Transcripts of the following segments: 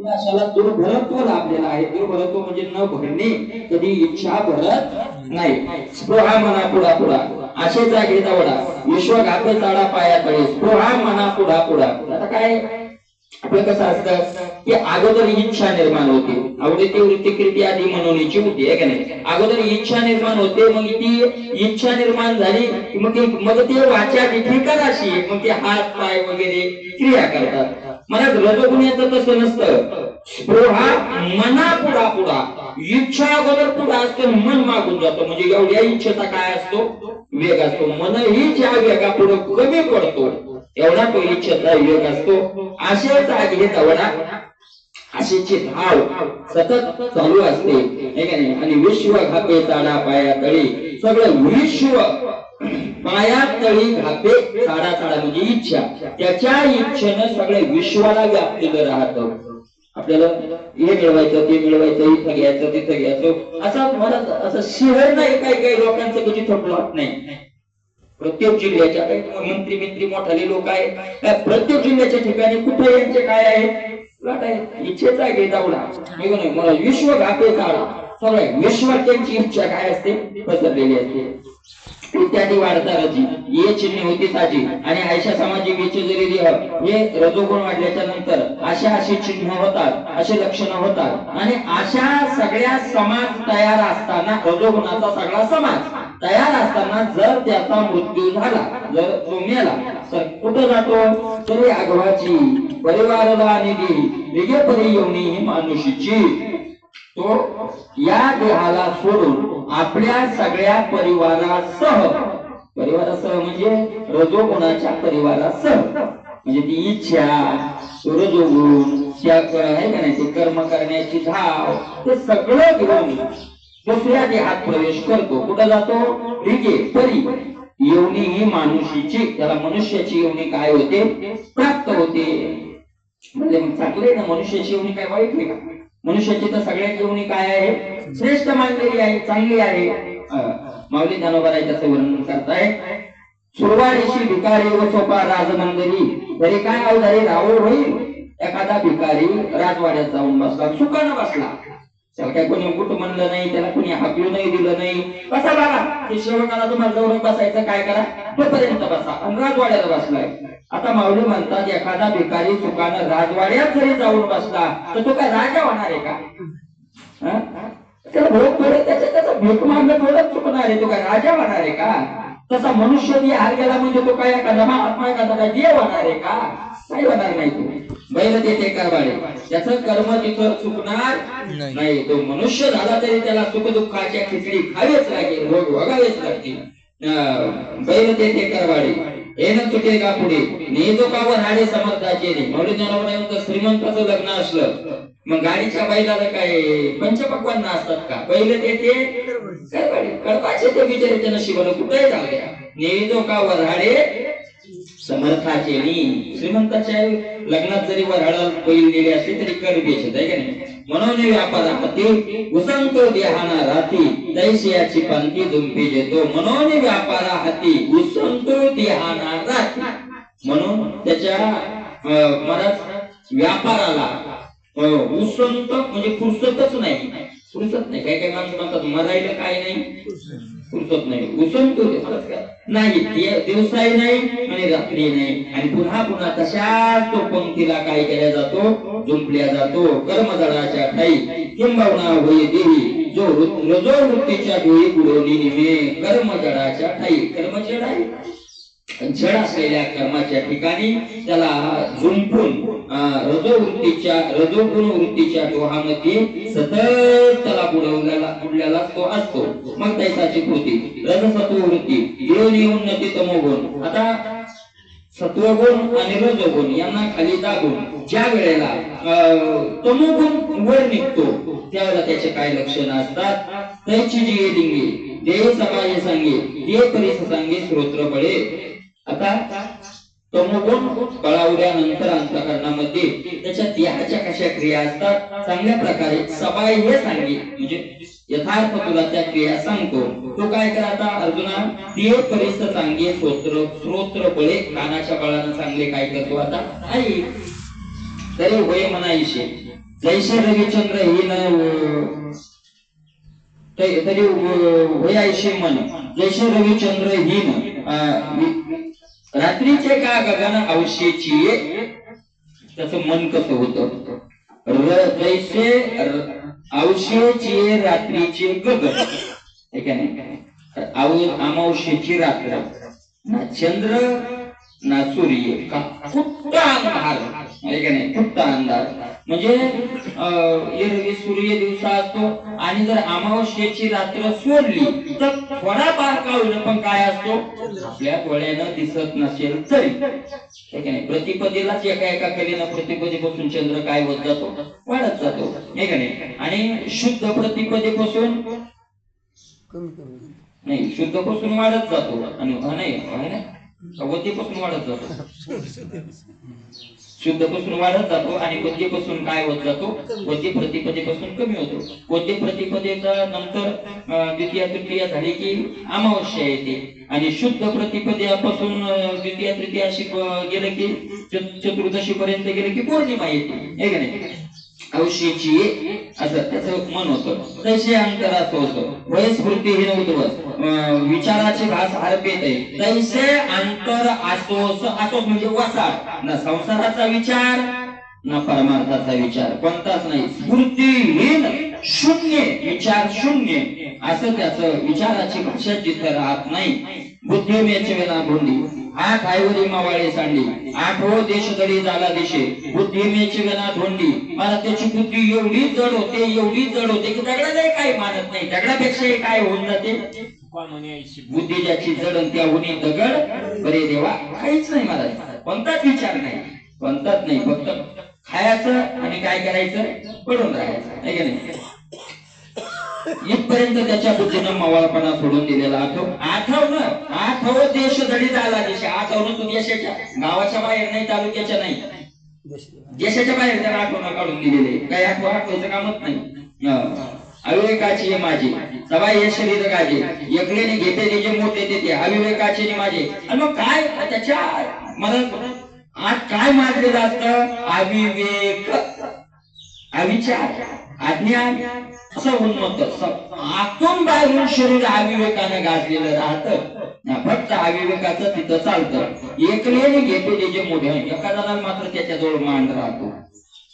अशाला दुर्भरत्व लाभलेला आहे. दुर्भरत्व म्हणजे न भरणे, कधी इच्छा भरत नाही. स्पृहा मना पुढा पुढा असे जागे दवडा, विश्वघात चाळा पाया तळे. स्पृहा मना पुढा पुढा. आता काय आपलं कसं असतं की अगोदर इच्छा निर्माण होते, आवडीची वृत्तिकृती आधी मनोनीची होती आहे का नाही. अगोदर इच्छा निर्माण होते, मग ती इच्छा निर्माण झाली मग ते वाचा विधिकर अशी, मग ते हात पाय वगैरे क्रिया करतात. मला रजोगुण्याचं तसं नसतं. स्पृहा मना पुढा पुढा, इच्छा अगोदर पुढे असते, मन मागून जातो. म्हणजे एवढ्या इच्छेचा काय असतो, वेग असतो. मन ही ज्या वेगा पुढे कमी पडतो एवढा तो इच्छेचा वेग असतो. असे जागे दवडा, अशीची धाव सतत चालू असते आणि विश्व घापे चाडा पाया तळी. सगळं विश्व पाया तळी घापे चाडा चाडा म्हणजे इच्छा. त्याच्या इच्छेनं सगळे विश्वाला व्यापलेलं राहतं. आपल्याला हे मिळवायचं ते मिळवायचं, इथं घ्यायचं तिथं घ्यायचं, असं मला असं शहर नाही. काही लोकांचं कधी थोडं नाही. प्रत्येक जिल्ह्याच्या काही मंत्री मोठाले लोक आहेत, प्रत्येक जिल्ह्याच्या ठिकाणी कुठे यांचे काय आहे, प्लॉट आहे. इच्छेचा घे दावडा मला विश्व घाते चाळा. सगळे विश्वात त्यांची इच्छा काय असते, पसरलेली असते. इत्यादी वाढताराची ये चिन्ह होती साची. आणि आयशा सामाजिक विचे जरी हे रजोगुण वाढल्याच्या नंतर असे चिन्ह होतात, असे लक्षणं होतात. आणि अशा सगळ्या समाज तयार असताना, रजोगुणाचा सगळा समाज तयार असताना जर त्याचा मृत्यू झाला, जर तो मेला, तर कुठं जातो, तरी आघवाची परिवाराला निधी वेगे परी येऊनी ही मानुषीची. तो या देहाला सोडून आपल्या सगळ्या परिवारासह म्हणजे रजोगुणाच्या परिवारासह, म्हणजे ती इच्छा, रजोगुण, त्याग आहे का नाही, ते कर्म करण्याची धाव, ते सगळं घेऊन दुसऱ्या देहात प्रवेश करतो. कुठं जातो, रिगे परी येवनी ही मानुषीची. त्याला मनुष्याची येवनी काय होते, प्राप्त होते. म्हणजे चांगले ना, मनुष्याची येवनी काय वाईट नाही का. मनुष्याची तर सगळ्यात येवनी काय आहे, श्रेष्ठ मानलेली आहे, चांगली आहे. माऊली ज्ञानोबा त्याचं वर्णन करताय. सुरवारीशी भिकारी व सोपा राजमंदिरी, तरी काय अवधारी रावळ होईल. एखादा भिकारी राजवाड्यात जाऊन बसला, सुखानं बसला, त्याला काय कोणी कुठं म्हणलं नाही, त्याला कोणी हाकलू नाही दिलं नाही. बसा बाबा, ते सेवकाला तुम्हाला जवळ बसायचं, काय करा तोपर्यंत बसा. आणि राजवाड्याला बसलाय. आता माऊली म्हणतात, एखादा भिकारी सुखानं राजवाड्यात जरी जाऊन बसला तर तो काय राजा होणार आहे का. त्याला भोग थोडं त्याचा भीक मागणं थोडं चुकणार आहे, तो काय राजा होणार आहे का. तसा मनुष्य हार गेला म्हणजे तो काय एखादा महात्मा, एखादा काय देव होणार आहे का, काही होणार नाही. तो बैल देते करवाडे, त्याचं कर्म तिथं चुकणार नाही. तो मनुष्य झाला तरी त्याला सुख दुःखाच्या खिचडी खावीच लागेल, भोग भोगावेच लागतील. बैल देते करवाडे हे न चुकेगा पुढे, नेजो कावर हाडे समर्थाचे. माऊली ज्ञानोबा श्रीमंताचं लग्न असलं, मग गाडीच्या बैलाला काय पंचपक्वान्न असतात का. बैल देते कळपाचे, ते बिचारीच्या नशिबाला कुठेही जाऊ द्या. नेजो का वऱ्हाडे समर्थाचे. श्रीमंताच्या लग्नात जरी वऱ्हाडाला बैल दिले असले तरी कर बेचत आहे का नाही. म्हणून व्यापारा हाती उसंतो देहाना राती, दैशियाची पालखी दुंपी जेतो. म्हणून व्यापारा हाती उसंतो देहाना राती. म्हणून त्याच्या व्यापाराला उसंत म्हणजे फुरसतच नाही. फुरसत नाही. काही माणसं म्हणतात मरायला काय नाही, फुरसत नाही. उसंत नाही, दिवसाही नाही आणि रात्री नाही. आणि पुन्हा पुन्हा तशाच तो पंक्तीला काय केला जातो, जुंपल्या जातो. कर्मजडाच्या ठाई किंबहुना होई देही, जो रजो वृत्तीच्या डोळी बुडवली निमे. कर्मजडाच्या ठाई, कर्मजड आहे, जड असलेल्या कर्माच्या ठिकाणी त्याला जुंपून रजोगुण वृत्तीच्या डोहामध्ये सतत त्याला बुडलेला तो असतो. मग तैसाची कृती रजसत्व वृत्ती येऊन उन्नती तमोगुण. आता सत्वगुण आणि रजोगुण यांना खाली दाबून ज्या वेळेला तमोगुण वर निघतो त्यावेळेला त्याचे काय लक्षण असतात. त्याची जी लिंगी देह समाज सांगे, देह परिस सांगे, श्रोत्र बळे. आता तमोगुण कळावल्यानंतर अंतःकरणामध्ये त्याच्या देहाच्या कशा क्रिया असतात चांगल्या प्रकारे सबाई हे सांगे, म्हणजे यथार्थ तुला त्या क्रिया सांगतो. तो काय करा आता अर्जुना, देह परिस सांगे, श्रोत्र बळे, कानाच्या बळानं चांगले काय करतो आता आई. तरी होय म्हणायचे जैसे रविचंद्र हीन तरी वयाशी मन जैसे रविचंद्र हीन रात्रीचे का गगन अवशेची त्याचं मन कसं होतं जैसे अवशेची रात्रीचे गगन हे काय नाही अमावशेची रात्र ना चंद्र ना सूर्य का फुट्टा अंधार आहे का नाही फुट्टा अंधार म्हणजे एरवी सूर्य दिवसा असतो आणि जर अमावस्येची रात्र सोडली तर थोडा फार का होईना पण काय असतो आपल्या डोळ्यानं दिसत नसेल तरी ठीक आहे. प्रतिपदेलाच एका कलेनं प्रतिपदेपासून चंद्र काय होत जातो वाढत जातो हे का नाही. आणि शुद्ध प्रतिपदेपासून नाही शुद्धपासून वाढत जातो आणि नाही आहे ना वतीपासून वाढत जातो शुद्धपासून वाढत जातो आणि वतीपासून काय होत जातो वती प्रतिपदेपासून कमी होतो. वती प्रतिपदेचा नंतर द्वितीय तृतीय झाली की अमावस्या येते आणि शुद्ध प्रतिपदेपासून द्वितीय तृतीय अशी गेलं की चतुर्दशी पर्यंत गेलं की पौर्णिमा येते हे का नाही. अवशेची असं त्याचं मन होतं तसे अंतर असं होतं वयस्फूर्ती हे नव्हतं विचाराची भास हरपेत आहे तैसे अंतर असोस असोस म्हणजे वसाड ना संसाराचा विचार ना परमार्थाचा विचार कोणताच नाही. स्फूर्तीहीन शून्य विचार शून्य असं त्याचं विचाराची भाषा जिथं राहत नाही. बुद्धी मेचवेना भोंडी आठ आईवरी मावाळे सांडली आठवो देश दडी झाला दिशे बुद्धी मेचवेना धोंडी मला त्याची बुद्धी एवढी जड होते की दगडालाही काही मानत नाही दगडापेक्षाही काय होऊन जाते बुद्धी ज्याची जड त्याहूनही दगड बरे देवा काहीच नाही मला कोणताच विचार नाही कोणताच नाही फक्त खायचं आणि काय करायचं पडून राहायचं आहे की नाही. इथपर्यंत त्याच्या बुद्धीनं मवाळपणा सोडून दिलेला आठव देश दडी झाला देश आठवणं तू देशाच्या गावाच्या बाहेर नाही तालुक्याच्या नाही देशाच्या बाहेर त्याला आठवणं काढून दिलेले काही आठवायचं कामच नाही. अविवेकाची माझी सभा हे शरीर गाजे एकलेने घेते त्याचे मोठे देते अविवेकाचे माझे आणि मग काय त्याच्या मला आज काय मानलेलं असतं अविवेक अविचार अज्ञान असं उन्मत्त आतून बाहेरून शरीर अविवेकाने गाजलेलं राहतं फक्त अविवेकाचं तिथं चालतं. एकलेने घेते त्याचे मोठे एखाद्याला मात्र त्याच्याजवळ मान राहतो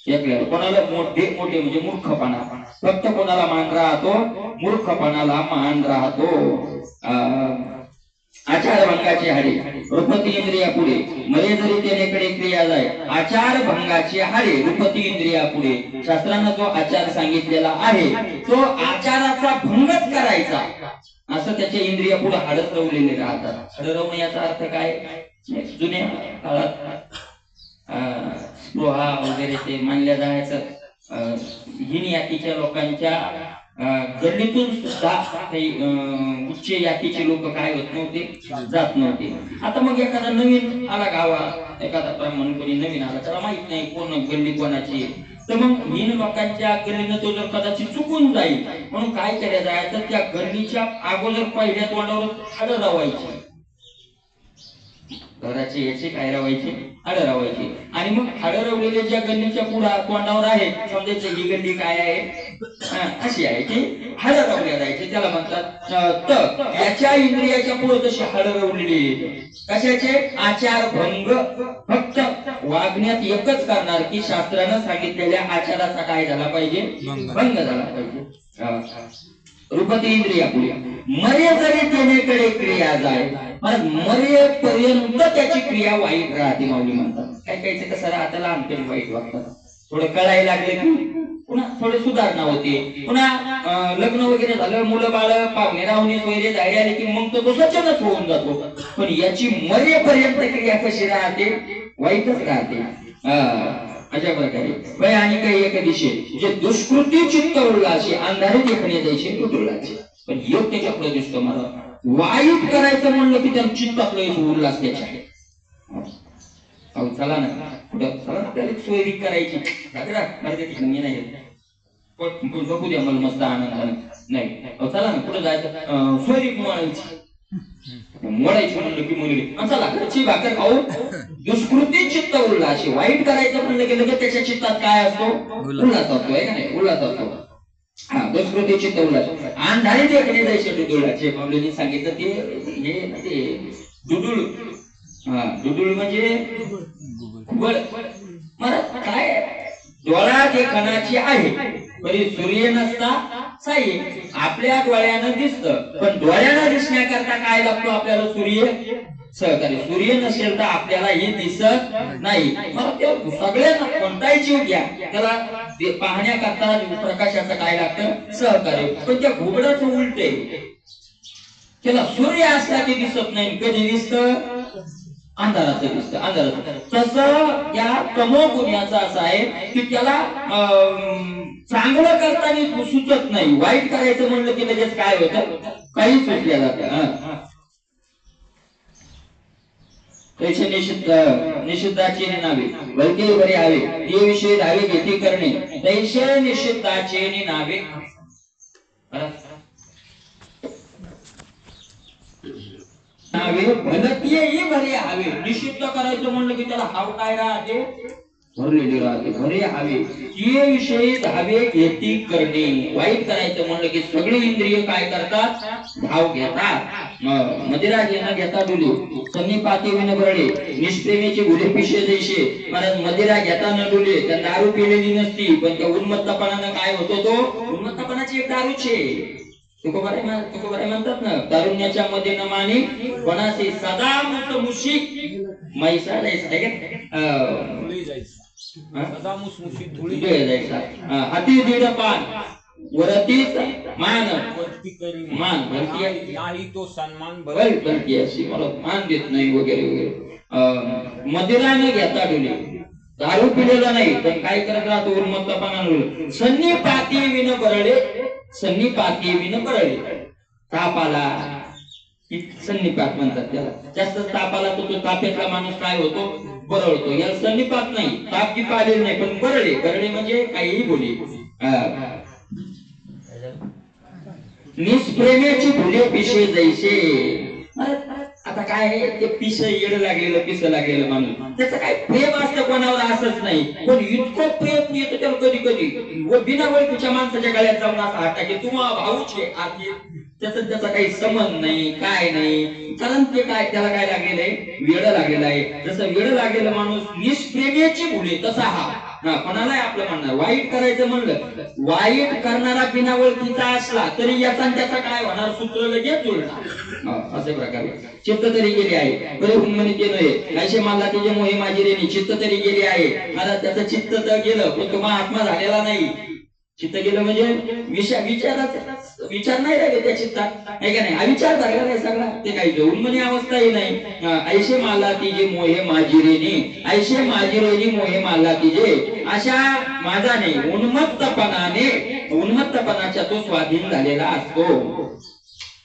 एकल्याला कोणाला मोठे म्हणजे मूर्खपणा फक्त कोणाला मान राहतो मूर्खपणाला मान राहतो. आचार भंगाची हाडे रूपती इंद्रिया पुढे मरे जरी त्यानेकडे क्रिया जाय आचार भंगाची हाडे रूपती इंद्रिया पुढे शास्त्रानं जो आचार सांगितलेला आहे तो आचाराचा भंगच करायचा असं त्याच्या इंद्रिया पुढे हाडत रवलेले राहतात. हडरवणे याचा अर्थ काय जुन्या काळात स्पृहा वगैरे ते मानल्या जायचं हीन यातीच्या लोकांच्या गल्लीतून सुद्धा काही उच्च जातीचे लोक काय होत नव्हते जात नव्हते. आता मग एखादा नवीन आला गावात एखादा ब्राह्मण कोणी नवीन आला त्याला माहित नाही कोण गल्ली कोणाची तर मग हीन लोकांच्या गल्लीनं तो जर कदाचित चुकून जाईल म्हणून काय केलं जायचं त्या गल्लीच्या अगोदर पहिल्या तोंडावर हाडं रावायची घराचे याचे काय रावायचे हाडं रावायचे आणि मग हाडं रवलेले ज्या गल्लीच्या पुढा तोंडावर आहे समजायचं ही गल्ली काय आहे अशी आहे की हाडं रवल्या जायचे त्याला म्हणतात. तर याच्या इंद्रियाच्या पुढे तशी हाडं रवलेली कशाचे आचार भंग फक्त वागण्यात एकच करणार की शास्त्रानं सांगितलेल्या आचाराचा काय झाला पाहिजे भंग झाला पाहिजे. रूपती इंद्रिया पुढे मरे जरी त्यानेकडे क्रिया जाय मरेपर्यंत त्याची क्रिया वाईट राहते माऊली म्हणतात. काय कायचं कसं राहतं लहानपणी वाईट वागतात थोडं कळायला लागलं की पुन्हा थोडी सुधारणा होते पुन्हा लग्न वगैरे झालं मुलं बाळ पाहुणे राहुणे सोयरे जायला आले की मग तो सचनच होऊन जातो. पण याची मरेपर्यंत क्रिया कशी राहते वाईटच राहते अशा प्रकारे आणि काही एक दिशे जे दुष्कृती चित्त उल्लाशी अंधारे देखणे द्यायचे उल्लाशी पण योग त्याच्या पुढे दिसतो मला वाईट करायचं म्हणलं की त्या चित्तातलं उल्हास त्याच्या चला ना कुठं चला ना त्याला सोयरी करायची मी नाही बघू द्या मला मस्त आनंद नाही चला ना कुठं जायचं सोयरी म्हणायची मोडायची म्हणलं की मुलगी चला घरची भाकर खाऊ दुष्कृती चित्त उल्हास वाईट करायचं म्हणलं की लगेच त्याच्या चित्तात काय असतो उल्हास असतो आहे का नाही उल्हास असतो हा दुष्कृती चित्त उल्हास अंधारी देखणे जायचे डुडुळाचे माऊलींनी सांगितलं ते डुडुळ हा डुडुळ म्हणजे मला काय डोळा जे कणाची आहे तरी सूर्य नसता साई आपल्या डोळ्यानं दिसतं पण डोळ्यानं दिसण्याकरता काय लागतो आपल्याला सूर्य सहकारी सूर्य नसेल तर आपल्याला हे दिसत नाही मला ते सगळ्यांना कोणताही जीव घ्या त्याला पाहण्याकरता प्रकाशाचं काय लागतं सहकार्य पण त्या घुबडाचं उलट आहे त्याला सूर्य असला की दिसत नाही कधी दिसतं अंधाराचं दिसतं अंधाराचं तसं या तमो गुण्याचं असं आहे की त्याला चांगलं करताना सुचत नाही वाईट करायचं म्हणलं की लगेच काय होतं काही सुचल्या जातं तैसे निषिद्धाचे नावे बलके बरे हवे ते विषय धावे घेती करणे तैसे निषिद्धाचे नावे भलतीही भरे हवे निषिद्ध करायचं म्हणलं की त्याला हाव काय राहते भरलेली राहते भरे हवे ते विषयी धावे घेती करणे वाईट करायचं म्हणलं की सगळी इंद्रिय काय करतात धाव घेतात मदिरा घेता डुली सन्निपाती विन बरडे निष्प्रेमीची गुढे पिशे जैसे महाराज मदिरा घेता न डुले त्या दारू पिलेली नसती पण त्या उन्मत्तपणानं काय होतो तो उन्मत्तपणाची एक दारूच आहे तुकोबाई म्हणतात ना तारुण्याच्या मध्ये नमानी कोणाशी सदा मुक्त मुशिक मैसा जायचा हाती दीड पान वरतीच मान मान भरती नाही तो सन्मान भरती अशी मला मान देत नाही वगैरे वगैरे मदिरा न घेता डुले दारू पिलेला नाही पण काय करत राहतो उन्मत्तपणानं सन्निपाती विन बरडे सन्निपाती विन बरडे ताप आला सन्निपात म्हणतात त्याला जास्त ताप आला तो तापेतला माणूस काय होतो बरळतो याला सन्निपात नाही ताप की पाहिलेलं नाही पण बरडे बरडे म्हणजे काहीही बोली निष्प्रेमेची भुले पिशे जैसे आता काय आहे ते पिस येड लागलेलं पिस लागलेलं माणूस त्याचं काय प्रेम असतं कोणावर असंच नाही पण इतकं प्रेम येतं त्याला कधी कधी व बिना ओळखीच्या माणसाच्या गळ्यात जाऊन असा हात टाके तुम्हा भाऊचे आधी त्याचा काही संबंध नाही काय नाही कारण ते काय त्याला काय लागलेलं आहे वेड लागलेलं आहे जसं वेड लागलेला माणूस निष्प्रेमेची भुले तसा हा कोणाला आपलं म्हणणार वाईट करायचं म्हणलं वाईट करणारा बिना ओळखीचा असला तरी याचा त्याचा काय होणार सूत्र लगेच जुळणार असे प्रकारे चित्त तरी गेली आहे बरे म्हणे ते नव्हे असे मला त्याचे मोहे माझी रेणी चित्त तरी गेली आहे आता त्याचं चित्त तर गेलं पण तो महात्मा झालेला नाही चित्त गेलं म्हणजे विचार नाही राहिले त्या चित्तात आहे का नाही अविचार झाला नाही सगळा ते काही घेऊन म्हणे अवस्थाही नाही ऐशे माला तिजे मोहे माझी रेणी ऐशे माझी रेणी मोहे माला तिजे अशा माझा नाही उन्मत्तपणाच्या तो स्वाधीन झालेला असतो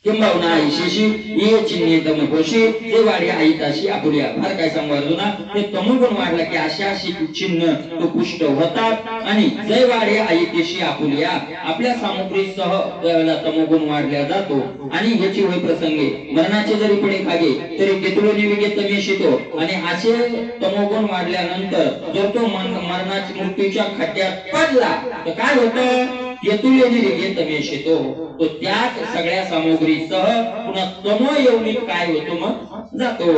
किंबहुना ऐशीशी ये चिन्हे तमकोशी ते वाढी आईताशी आपुल्या फार काय सांगू अर्जुना ते तमोगुण वाढला की अशा चिन्ह तो पुष्ट होतात आणि जय वाढे आईतेशी आपुल्या आपल्या सामुग्रीसह त्यावेळेला तमोगुण वाढल्या जातो आणि ह्याची होय प्रसंगे मरणाचे जरी पुढे खागे तरी केतुलो निविगे तमेशितो आणि असे तमोगुण वाढल्यानंतर जर तो मरणाच्या मृत्यूच्या खड्ड्यात पडला तर काय होतं येतुले निविगे तमेशितो तो त्याच सगळ्या सामुग्रीसह पुन्हा तमो येऊन काय होतो मग जातो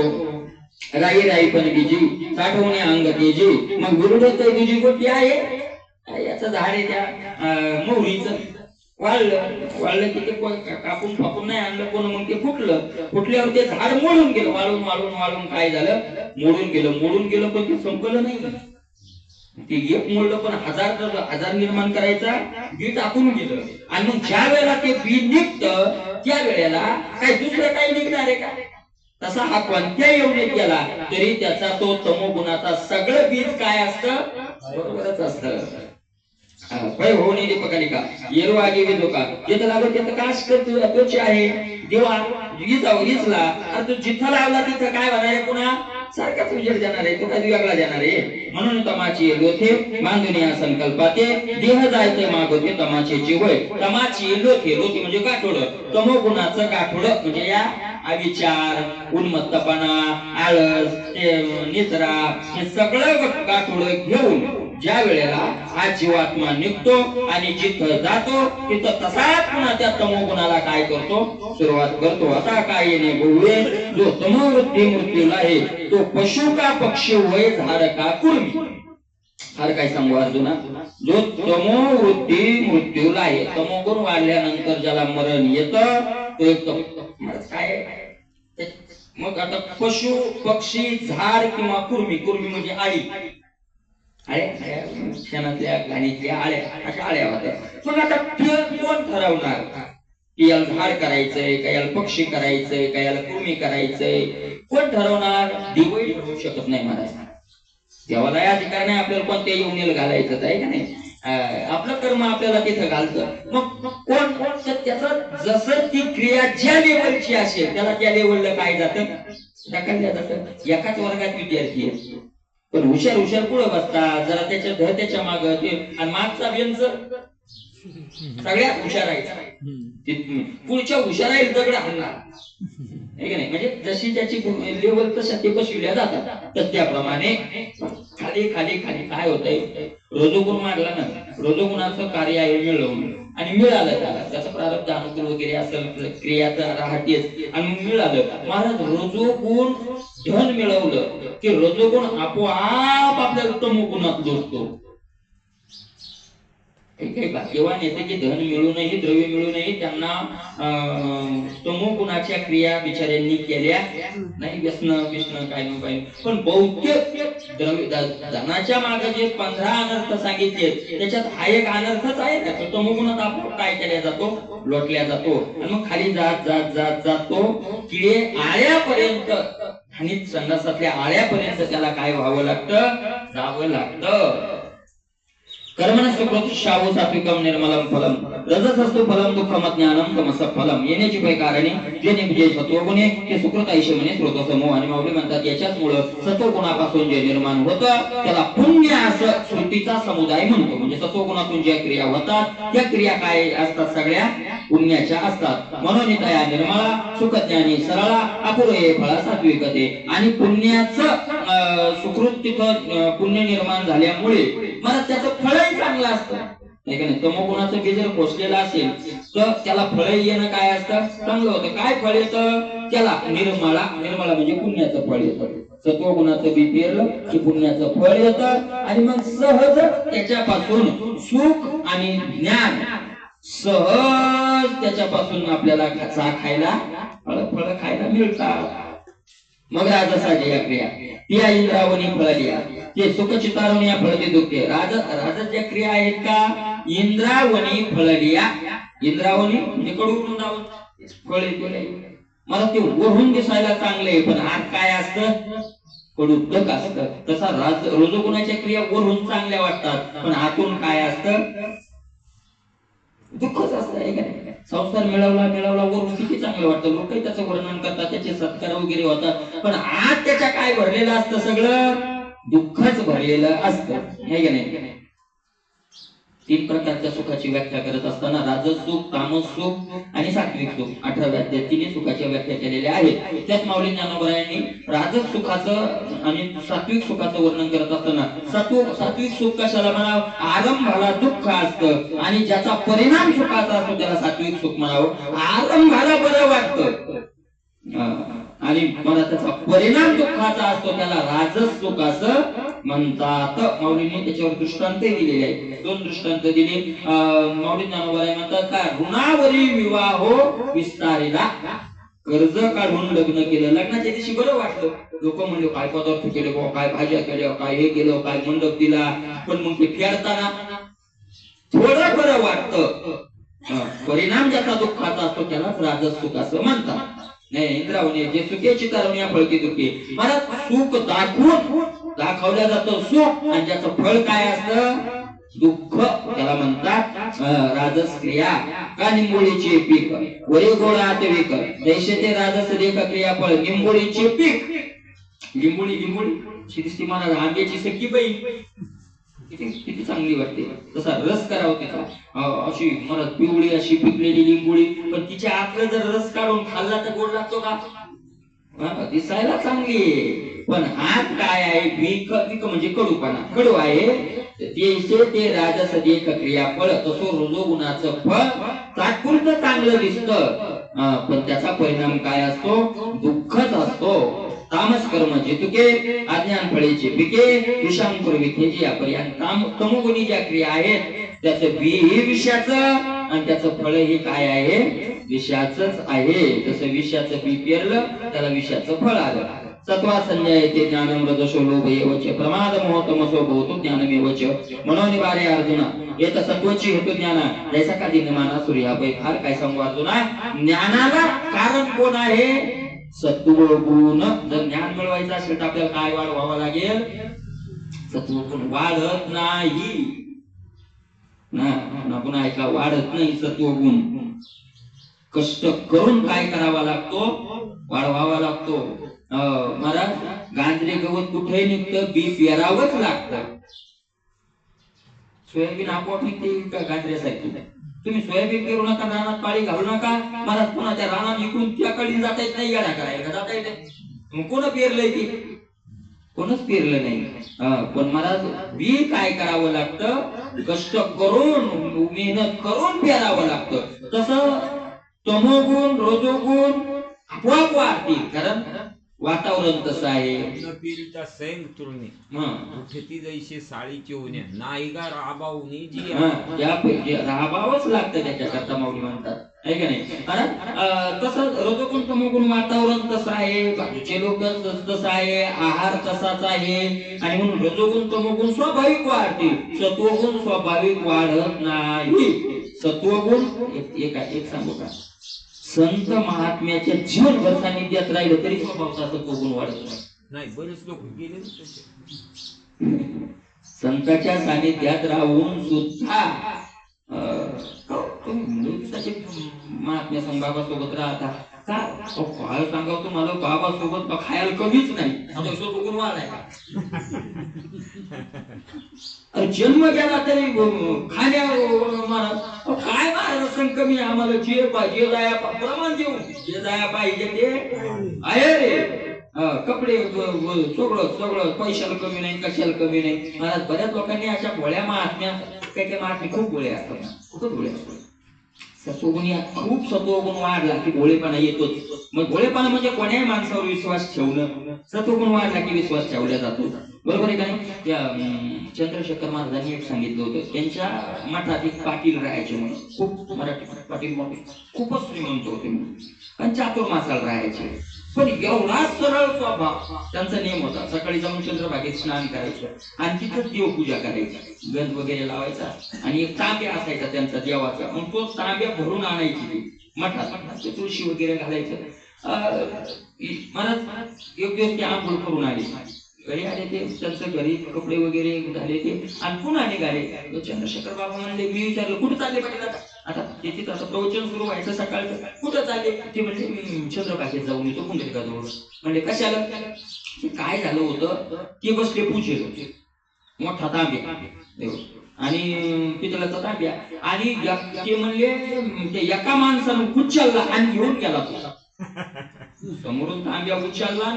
राई राई पण बीजी साठवणे अंग तेजी मग विरुद्ध तेजी गोष्टी आहे याचं झाड आहे त्या मोहरीचं वाळलं की ते कापून फापून नाही आणलं कोण मग ते फुटल्यावर ते झाड मोडून गेलं वाळून काय झालं मोडून गेलं पण ते संपलं नाही ते एक मोडलं पण हजार निर्माण करायचा बी टाकून गेलं आणि मग ज्या वेळेला ते बी निघतं त्या वेळेला काय दुसरं काही निघणार आहे का तसा हा कोणत्याही योजनेत गेला तरी त्याचा तो तमोगुणाचा सगळं बीज काय असतं बरोबरच असतं काय होऊ नये दीपकालिका येरू आगे वेदो का येतं लागत येतं काश करतो अतोची आहे देवा इजला अरे तू जिथं लावला तिथं काय होणार आहे पुन्हा सारखाच उजेड जाणार आहे तो कधी वेगळा जाणार आहे म्हणून तमाची लोथे बांधून या संकल्पाते देह जायचे मागोते तमाचेची होय तमाची लोथे म्हणजे गाठोड तमोगुणाचं गाठोड म्हणजे या अविचार, उन्मत्तपणा, आळस, निद्रा हे सगळं गाठोडं घेऊन ज्या वेळेला हा जीवात्मा निघतो आणि जिथं जातो तिथं तसाच पुन्हा त्या तमोगुणाला काय करतो, सुरुवात करतो. आता काय येणे बहुवे जो तमोवृत्ती मृत्यूला आहे तो पशु का पक्षी वय झाड का कुर्मी. फार काय सांगू अर्जुना, जो तमोवृत्ती मृत्यूला आहे, तमोगुण वाढल्यानंतर ज्याला मरण येतं तो एक काय. मग आता पशु पक्षी झाड किंवा कुर्मी, कुर्मी म्हणजे आळी, क्षणातल्या घाणीतल्या आळ्या, अशा आळ्या होत्या. मग आता ते कोण ठरवणार की याला झाड करायचंय का याला पक्षी करायचंय का याला कुर्मी करायचंय, कोण ठरवणार. दिवाळी ठरवू शकत नाही महाराज. देवाला अधिकार नाही आपल्याला कोणत्या येऊन घालायचं आहे का नाही. आपलं कर्म आपल्याला तिथं घालतं. मग कोण त्याचं जसं ती क्रिया ज्या लेवलची असेल त्याला त्या लेवलला काय जातं, ढकलल्या जातं. एकाच वर्गात विद्यार्थी आहे पण हुशार हुशार पुढे बसतात, जरा त्याच्या माग आणि मागचा बेंच सगळ्यात हुशार आहे, पुढच्या हुशार आहे दगड हाणणार नाही. म्हणजे जशी त्याची लेवल तशा ते बसविल्या जातात. तर त्याप्रमाणे खाली खाली खाली काय होतंय, रजोगुण मारला ना, रजोगुणाचं कार्य आहे मिळवून आणि मिळालं त्याला, त्याचा प्रारब्ध अनुकूल वगैरे असेल क्रिया तर राहतेच आणि मिळालं. महाराज रजोगुण धन मिळवलं की रजोगुण आपोआप आपल्या तमोगुणात जोडतो. काही भाग्यवान येते की धन मिळूनही द्रव्य मिळूनही त्यांना तमोगुणाच्या क्रिया बिचाऱ्यांनी केल्या नाही. व्यसन काय न काय, पण बहुतेक धनाच्या मागे जे 15 अनर्थ सांगितले त्याच्यात हा एक अनर्थच आहे ना. तमोगुणात आपण काय केल्या जातो, लोटल्या जातो आणि मग खाली जात जात जात जातो किडे आळ्यापर्यंत आणि संडासातल्या आळ्यापर्यंत त्याला काय व्हावं लागतं, जावं लागतं. कर्मणस्य प्रतुष्यावो सात्विकम निर्मलम फलम रजसस्तु फलम दुःखम ज्ञानम तमसः फलम. येण्याची काही कारणे जे निभजे सत्वगुणे ते सुकृत ऐशमने स्रोतसमूह. आणि माऊली म्हणतात याच्याच मुळे सत्वगुणापासून जे निर्माण होतं त्याला पुण्य असं श्रुतीचा समुदाय म्हणतो. म्हणजे सत्वगुणातून ज्या क्रिया होतात त्या क्रिया काय असतात, सगळ्या पुण्याच्या असतात. म्हणून तया निर्मळा सुखज्ञानी सरळा अपूर्वे फळा सात्विकते. आणि पुण्याचं सुकृत तिथं पुण्य निर्माण झाल्यामुळे मला त्याचं फळ चांगलं असतं नाही का नाही. तमोगुणाचं बी जर पोचलेलं असेल तर त्याला फळ येणं काय असतं, चांगलं होतं. काय फळ येतं त्याला, निर्मळा, निर्मळा म्हणजे पुण्याचं फळ येतं. सत्वगुणाचं बी पेरलं की पुण्याचं फळ येतं आणि मग सहज त्याच्यापासून सुख आणि ज्ञान सहज त्याच्यापासून आपल्याला खायला फळ खायला मिळतात. मग राजसाची या क्रिया या इंद्रावणी फळलिया ते सुखचितारुणी या फळते दुखते. राजस ज्या क्रिया आहेत का, इंद्रावणी फळलिया. इंद्रावणी म्हणजे कडू वृंदावन फळ येते. मला ते वरून दिसायला चांगले पण आत काय असतं, कडू दक असतं. तसा रजोगुणाच्या क्रिया वरून चांगल्या वाटतात पण आतून काय असतं, दुःखच असतं आहे का नाही. संसार मिळवला वरून किती चांगलं वाटतं, लोकही त्याचं वर्णन करतात, त्याचे सत्कार वगैरे होतात, पण आत त्याच्या काय भरलेलं असतं, सगळं दुःखच भरलेलं असतं आहे का नाही. 3 प्रकारच्या सुखाची व्याख्या करत असताना राजस सुख, तामस सुख आणि सात्विक सुख 18व्या अध्यायात 3 सुखाच्या व्याख्या केलेल्या आहेत. त्यात माऊली ज्ञानोबरायांनी राजस सुखाचं आणि सात्विक सुखाचं वर्णन करत असताना सात्विक सुख कशाला म्हणावं, आरंभाला दुःख असतं आणि ज्याचा परिणाम सुखाचा असतो त्याला सात्विक सुख म्हणावं. आरंभाला बरं वाटतं आणि मला त्याचा परिणाम दुःखाचा असतो त्याला राजस सुख असं म्हणतात. माऊलीने त्याच्यावर दृष्टांत दिलेले आहेत. 2 दृष्टांत दिले. माऊली ज्ञानोबराय म्हणतात का, ऋणावरी विवाहो विस्तारिला. कर्ज काढून लग्न केलं, लग्नाच्या दिवशी बरं वाटलं, लोक म्हणले काय पदार्थ केले, काय भाज्या केल्या, काय हे केलं, काय मंडप दिला, पण मग ते फेडताना थोडं बरं वाटतं. परिणाम ज्याचा दुःखाचा असतो त्यालाच राजस सुख असं म्हणतात. नाही इंद्रावणी जे सुखेची तारुण्या फळकी दुःखी. मला सुख दाखवल्या जातं सुख आणि ज्याचं फळ काय असतं, दुःख, त्याला म्हणतात राजस क्रिया. का निंबोळीचे पीक वरी गोळात विक जैसे ते राजस रेख क्रिया फळ. निंबोळीचे पीक, लिंबोळी लिंबोळी श्रीस्ती महाराज आंब्याची सखी बाई किती किती चांगली वाटते. तसा रस करावा तिचा, अशी मला पिवळी अशी पिकलेली लिंबुळी, पण तिच्या आतलं जर रस काढून खाल्ला तर गोड लागतो का? दिसायला चांगली आहे पण आत काय आहे? बीक म्हणजे कडूपणा, कडू आहे. ते राजस देख क्रियाफळ तसो रजोगुणाचं फळ तात्पुरतं चांगलं दिसतं, पण त्याचा परिणाम काय असतो? दुःखच असतो. तामस कर्म जितुके अज्ञान फळेचे पिके विषांकुर विखेची अपरियान. तमोगुणी ज्या क्रिया आहेत त्याचं बी हे विषाचं आणि त्याचं फळ हे काय आहे? विषाचंच आहे. जसं विषाचं बी पेरलं त्याला विषाचं फळ आलं. सत्वा संज्ञा येते ज्ञानम रजसो लोभ एवच प्रमाद मोह तमसो भवतो ज्ञानमेवच. म्हणून बारे अर्जुना येत सत्वची हेतू ज्ञान जैसा का दिनमाना सूर्या पै. फार काय सांगू अर्जुना, ज्ञानाला कारण कोण आहे? सत्वगुण. जर ज्ञान मिळवायचं असेल तर आपल्याला काय वाढवावं लागेल? सत्वगुण. वाढत नाही ना, पुन्हा ऐका, वाढत नाही सत्वगुण. कष्ट करून काय करावा लागतो? वाढवावा लागतो. महाराज, गांजरे गवत कुठे निघतं? बी पेरावंच लागतं. सोयाबीन आपोआप निघते का गांजऱ्यासारखी? तुम्ही सोयाबीन पेरू नका, रानात पाळी घालू नका. महाराज पुन्हा त्या रानात इकडून त्या कडीन जाता येत नाही, येडा करायला जाता येत नाही. मग कोण पेरलंय ती? कोणच पेरलं नाही. पण महाराज बी काय करावं लागतं? कष्ट करून, मेहनत करून पेरावं लागतं. तसं तमोगुण रजोगुण आपोआप वाढतील, कारण वातावरण तसं आहे. पेरीचा सैंग तुरणे उठती जैसे साळीची उन्या नाईगा राबावणी जी राबावंच लागतं त्याच्याकरता माऊली म्हणतात, आहे का नाही? कारण तसं रजोगुण तमोगुण वातावरण तसं आहे, बाजूचे लोक तसं आहे, आहार तसाच आहे. आणि म्हणून रजोगुण तमोगुण स्वाभाविक वाढतील, सत्वगुण स्वाभाविक वाढत नाही. सत्वगुण एक सांगू का, संत महात्म्याच्या जीवनभर सानिध्यात राहिलं तरी स्वभावचा सत्वगुण वाढत नाही. बरेच लोक गेले संतांच्या सानिध्यात राहून सुद्धा महात्म्या संग बाबा सोबत राहता का? काय सांगाव तुम्हाला, बाबा सोबत खायला कमीच नाही, सत्वगुण वाढायला. जन्म गेला तरी खाण्यावर महाराज काय महाराज संग कमी? आम्हाला जे पाहिजे जाया प्रमाण देऊ, जे जाया पाहिजे ते आहे रे. कपडे सगळं सगळं, पैशाला कमी नाही, कशाला कमी नाही. महाराज बऱ्याच लोकांनी अशा भोळ्या महात्म्या, काही महात्मे खूप भोळे असतात, खूपच भोळे असतात. सत्वगुण खूप सत्वगुण वाढला की भोळेपणा येतोच. मग भोळेपणा म्हणजे कोण्याही माणसावर विश्वास ठेवणं. सत्वगुण वाढला की विश्वास ठेवला जातो, बरोबर आहे का नाही? त्या चंद्रशेखर महाराजांनी एक सांगितलं होतं, त्यांच्या मठात एक पाटील राहायचे म्हणून, खूप मराठी पाटील मोठे, खूपच श्रीमंत होते आणि चातुर्मासाला राहायचे. पण एवढा सरळ स्वभाव त्यांचा नियम होता, सकाळी जाऊन चंद्रभागेत स्नान करायचं आणि तिथंच देवपूजा करायची, गंध वगैरे लावायचा आणि एक तांब्या असायचा त्यांचा देवाचा, मग तो तांब्या भरून आणायची मठात, तुळशी वगैरे घालायचं. महाराज एक दिवस ते आंघोळ करून आले, घरी आले ते, त्यांचं घरी कपडे वगैरे झाले ते आणि पुन्हा निघाले. चंद्रशेखर बाबा म्हणले, मी विचारलं कुठे चालले पाटील आता तिथे आता प्रवचन सुरू व्हायचं सकाळचं, कुठं चालले? ते म्हणजे मी चंद्रभागेत जाऊन येतो पुंडलिकाजवळ. म्हणजे कशाला? काय झालं होतं, ते बसले पूजेला, मोठा तांब्या आणि पितळाचा तांब्या, आणि ते म्हणले एका माणसानं उचलला आणि घेऊन गेला. समोरून तांब्या उचलला